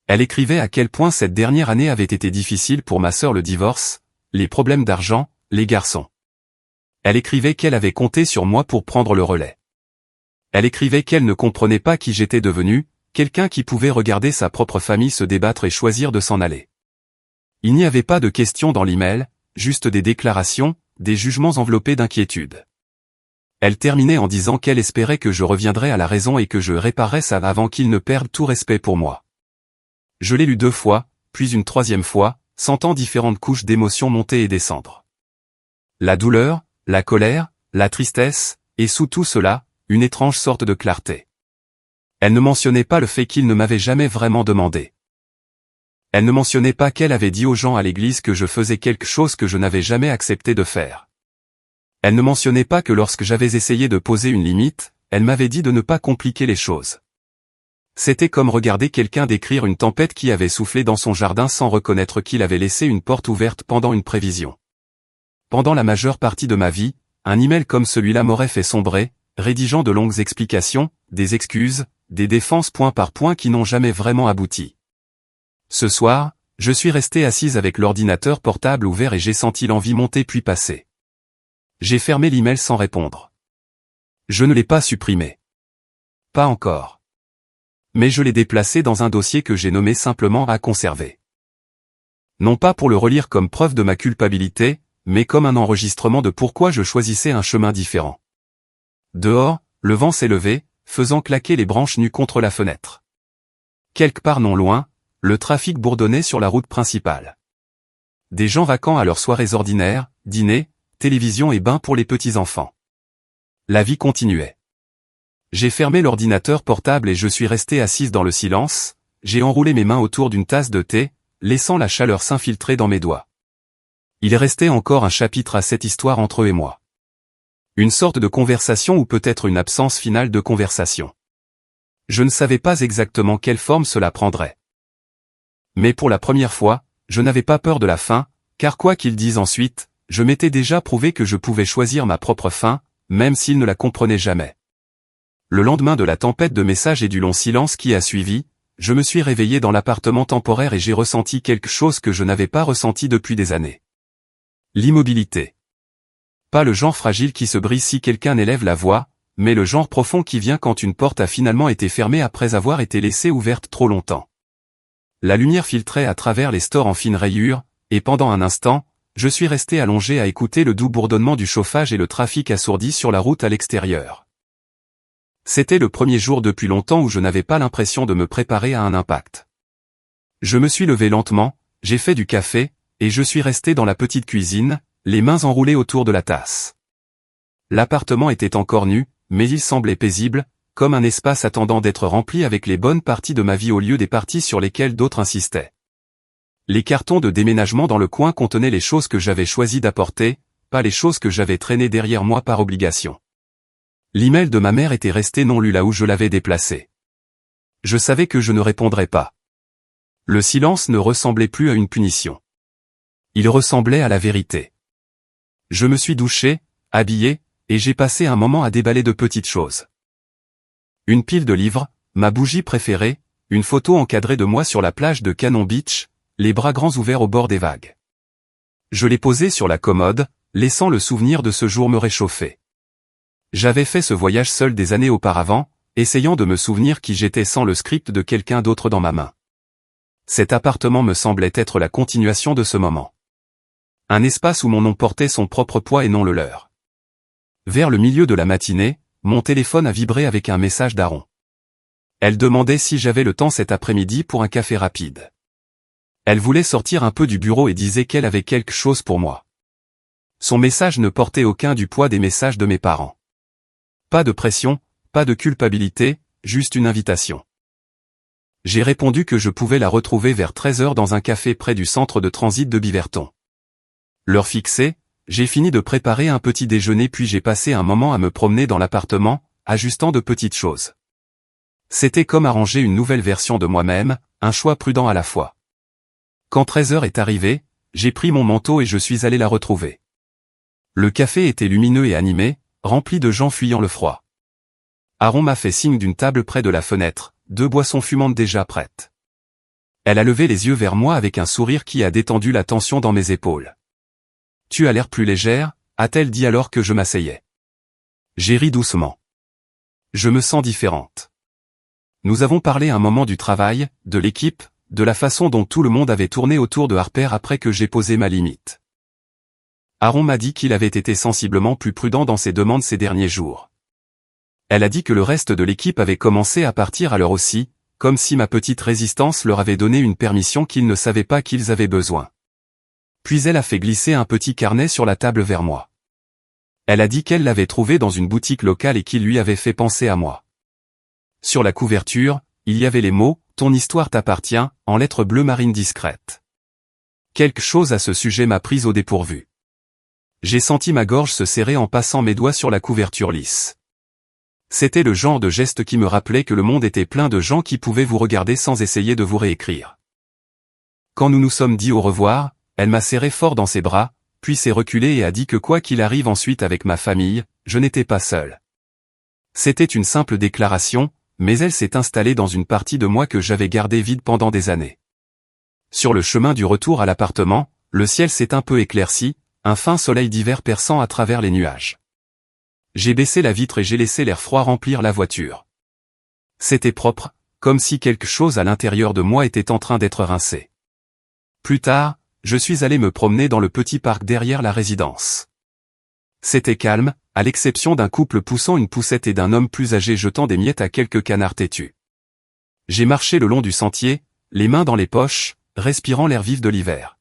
Elle écrivait à quel point cette dernière année avait été difficile pour ma sœur, le divorce, les problèmes d'argent, les garçons. Elle écrivait qu'elle avait compté sur moi pour prendre le relais. Elle écrivait qu'elle ne comprenait pas qui j'étais devenu, quelqu'un qui pouvait regarder sa propre famille se débattre et choisir de s'en aller. Il n'y avait pas de questions dans l'email, juste des déclarations, des jugements enveloppés d'inquiétude. Elle terminait en disant qu'elle espérait que je reviendrais à la raison et que je réparerais ça avant qu'il ne perde tout respect pour moi. Je l'ai lu 2 fois, puis une 3e fois, sentant différentes couches d'émotions monter et descendre. La douleur, la colère, la tristesse, et sous tout cela, une étrange sorte de clarté. Elle ne mentionnait pas le fait qu'il ne m'avait jamais vraiment demandé. Elle ne mentionnait pas qu'elle avait dit aux gens à l'église que je faisais quelque chose que je n'avais jamais accepté de faire. Elle ne mentionnait pas que lorsque j'avais essayé de poser une limite, elle m'avait dit de ne pas compliquer les choses. C'était comme regarder quelqu'un décrire une tempête qui avait soufflé dans son jardin sans reconnaître qu'il avait laissé une porte ouverte pendant une prévision. Pendant la majeure partie de ma vie, un email comme celui-là m'aurait fait sombrer, rédigeant de longues explications, des excuses, des défenses point par point qui n'ont jamais vraiment abouti. Ce soir, je suis resté assise avec l'ordinateur portable ouvert et j'ai senti l'envie monter puis passer. J'ai fermé l'email sans répondre. Je ne l'ai pas supprimé. Pas encore. Mais je l'ai déplacé dans un dossier que j'ai nommé simplement à conserver. Non pas pour le relire comme preuve de ma culpabilité, mais comme un enregistrement de pourquoi je choisissais un chemin différent. Dehors, le vent s'est levé, faisant claquer les branches nues contre la fenêtre. Quelque part non loin, le trafic bourdonnait sur la route principale. Des gens vaquant à leurs soirées ordinaires, dîners, télévision et bains pour les petits-enfants. La vie continuait. J'ai fermé l'ordinateur portable et je suis resté assise dans le silence, j'ai enroulé mes mains autour d'une tasse de thé, laissant la chaleur s'infiltrer dans mes doigts. Il restait encore un chapitre à cette histoire entre eux et moi. Une sorte de conversation ou peut-être une absence finale de conversation. Je ne savais pas exactement quelle forme cela prendrait. Mais pour la première fois, je n'avais pas peur de la fin, car quoi qu'ils disent ensuite, je m'étais déjà prouvé que je pouvais choisir ma propre fin, même s'ils ne la comprenaient jamais. Le lendemain de la tempête de messages et du long silence qui a suivi, je me suis réveillé dans l'appartement temporaire et j'ai ressenti quelque chose que je n'avais pas ressenti depuis des années. L'immobilité. Pas le genre fragile qui se brise si quelqu'un élève la voix, mais le genre profond qui vient quand une porte a finalement été fermée après avoir été laissée ouverte trop longtemps. La lumière filtrait à travers les stores en fines rayures, et pendant un instant, je suis resté allongé à écouter le doux bourdonnement du chauffage et le trafic assourdi sur la route à l'extérieur. C'était le premier jour depuis longtemps où je n'avais pas l'impression de me préparer à un impact. Je me suis levé lentement, j'ai fait du café, et je suis resté dans la petite cuisine, les mains enroulées autour de la tasse. L'appartement était encore nu, mais il semblait paisible, comme un espace attendant d'être rempli avec les bonnes parties de ma vie au lieu des parties sur lesquelles d'autres insistaient. Les cartons de déménagement dans le coin contenaient les choses que j'avais choisi d'apporter, pas les choses que j'avais traînées derrière moi par obligation. L'email de ma mère était resté non lu là où je l'avais déplacé. Je savais que je ne répondrais pas. Le silence ne ressemblait plus à une punition. Il ressemblait à la vérité. Je me suis douché, habillé, et j'ai passé un moment à déballer de petites choses. Une pile de livres, ma bougie préférée, une photo encadrée de moi sur la plage de Cannon Beach, les bras grands ouverts au bord des vagues. Je l'ai posée sur la commode, laissant le souvenir de ce jour me réchauffer. J'avais fait ce voyage seul des années auparavant, essayant de me souvenir qui j'étais sans le script de quelqu'un d'autre dans ma main. Cet appartement me semblait être la continuation de ce moment. Un espace où mon nom portait son propre poids et non le leur. Vers le milieu de la matinée, mon téléphone a vibré avec un message d'Aaron. Elle demandait si j'avais le temps cet après-midi pour un café rapide. Elle voulait sortir un peu du bureau et disait qu'elle avait quelque chose pour moi. Son message ne portait aucun du poids des messages de mes parents. Pas de pression, pas de culpabilité, juste une invitation. J'ai répondu que je pouvais la retrouver vers 13h dans un café près du centre de transit de Biverton. L'heure fixée, j'ai fini de préparer un petit déjeuner puis j'ai passé un moment à me promener dans l'appartement, ajustant de petites choses. C'était comme arranger une nouvelle version de moi-même, un choix prudent à la fois. Quand 13h est arrivé, j'ai pris mon manteau et je suis allé la retrouver. Le café était lumineux et animé, rempli de gens fuyant le froid. Aaron m'a fait signe d'une table près de la fenêtre, 2 boissons fumantes déjà prêtes. Elle a levé les yeux vers moi avec un sourire qui a détendu la tension dans mes épaules. « Tu as l'air plus légère », a-t-elle dit alors que je m'asseyais. J'ai ri doucement. Je me sens différente. Nous avons parlé un moment du travail, de l'équipe, de la façon dont tout le monde avait tourné autour de Harper après que j'ai posé ma limite. Aaron m'a dit qu'il avait été sensiblement plus prudent dans ses demandes ces derniers jours. Elle a dit que le reste de l'équipe avait commencé à partir à l'heure aussi, comme si ma petite résistance leur avait donné une permission qu'ils ne savaient pas qu'ils avaient besoin. Puis elle a fait glisser un petit carnet sur la table vers moi. Elle a dit qu'elle l'avait trouvé dans une boutique locale et qu'il lui avait fait penser à moi. Sur la couverture, il y avait les mots « Ton histoire t'appartient » en lettres bleues marine discrètes. Quelque chose à ce sujet m'a prise au dépourvu. J'ai senti ma gorge se serrer en passant mes doigts sur la couverture lisse. C'était le genre de geste qui me rappelait que le monde était plein de gens qui pouvaient vous regarder sans essayer de vous réécrire. Quand nous nous sommes dit au revoir, elle m'a serré fort dans ses bras, puis s'est reculée et a dit que quoi qu'il arrive ensuite avec ma famille, je n'étais pas seul. C'était une simple déclaration, mais elle s'est installée dans une partie de moi que j'avais gardée vide pendant des années. Sur le chemin du retour à l'appartement, le ciel s'est un peu éclairci, un fin soleil d'hiver perçant à travers les nuages. J'ai baissé la vitre et j'ai laissé l'air froid remplir la voiture. C'était propre, comme si quelque chose à l'intérieur de moi était en train d'être rincé. Plus tard, je suis allé me promener dans le petit parc derrière la résidence. C'était calme, à l'exception d'un couple poussant une poussette et d'un homme plus âgé jetant des miettes à quelques canards têtus. J'ai marché le long du sentier, les mains dans les poches, respirant l'air vif de l'hiver.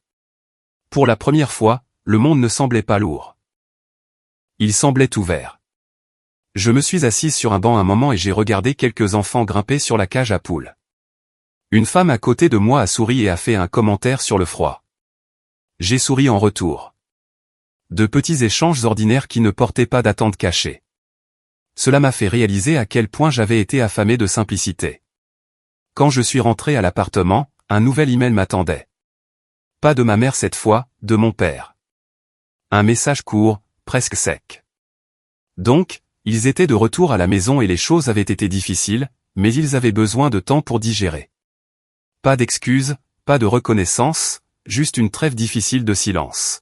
Pour la première fois, le monde ne semblait pas lourd. Il semblait ouvert. Je me suis assise sur un banc un moment et j'ai regardé quelques enfants grimper sur la cage à poules. Une femme à côté de moi a souri et a fait un commentaire sur le froid. J'ai souri en retour. De petits échanges ordinaires qui ne portaient pas d'attente cachée. Cela m'a fait réaliser à quel point j'avais été affamé de simplicité. Quand je suis rentré à l'appartement, un nouvel email m'attendait. Pas de ma mère cette fois, de mon père. Un message court, presque sec. Donc, ils étaient de retour à la maison et les choses avaient été difficiles, mais ils avaient besoin de temps pour digérer. Pas d'excuses, pas de reconnaissance, juste une trêve difficile de silence.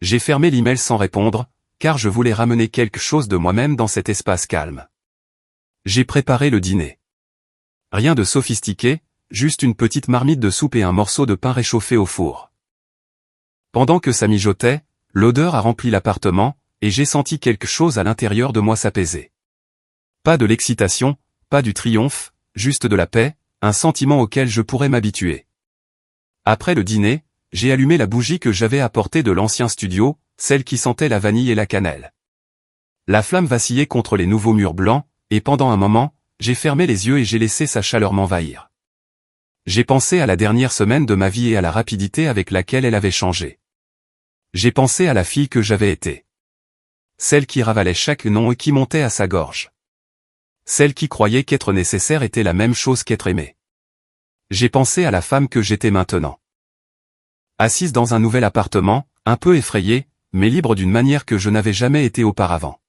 J'ai fermé l'email sans répondre, car je voulais ramener quelque chose de moi-même dans cet espace calme. J'ai préparé le dîner. Rien de sophistiqué, juste une petite marmite de soupe et un morceau de pain réchauffé au four. Pendant que ça mijotait, l'odeur a rempli l'appartement, et j'ai senti quelque chose à l'intérieur de moi s'apaiser. Pas de l'excitation, pas du triomphe, juste de la paix, un sentiment auquel je pourrais m'habituer. Après le dîner, j'ai allumé la bougie que j'avais apportée de l'ancien studio, celle qui sentait la vanille et la cannelle. La flamme vacillait contre les nouveaux murs blancs, et pendant un moment, j'ai fermé les yeux et j'ai laissé sa chaleur m'envahir. J'ai pensé à la dernière semaine de ma vie et à la rapidité avec laquelle elle avait changé. J'ai pensé à la fille que j'avais été. Celle qui ravalait chaque nom et qui montait à sa gorge. Celle qui croyait qu'être nécessaire était la même chose qu'être aimé. J'ai pensé à la femme que j'étais maintenant. Assise dans un nouvel appartement, un peu effrayée, mais libre d'une manière que je n'avais jamais été auparavant.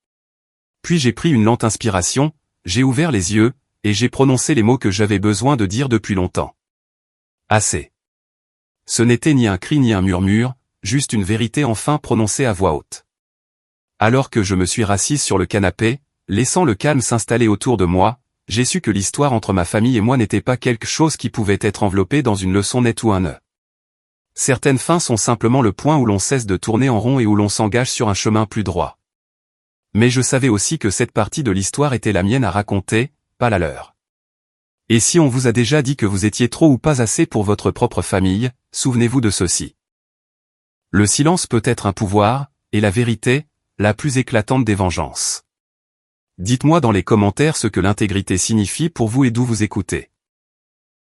Puis j'ai pris une lente inspiration, j'ai ouvert les yeux, et j'ai prononcé les mots que j'avais besoin de dire depuis longtemps. Assez. Ce n'était ni un cri ni un murmure, juste une vérité enfin prononcée à voix haute. Alors que je me suis rassise sur le canapé, laissant le calme s'installer autour de moi, j'ai su que l'histoire entre ma famille et moi n'était pas quelque chose qui pouvait être enveloppé dans une leçon nette ou un nœud. Certaines fins sont simplement le point où l'on cesse de tourner en rond et où l'on s'engage sur un chemin plus droit. Mais je savais aussi que cette partie de l'histoire était la mienne à raconter, pas la leur. Et si on vous a déjà dit que vous étiez trop ou pas assez pour votre propre famille, souvenez-vous de ceci. Le silence peut être un pouvoir, et la vérité, la plus éclatante des vengeances. Dites-moi dans les commentaires ce que l'intégrité signifie pour vous et d'où vous écoutez.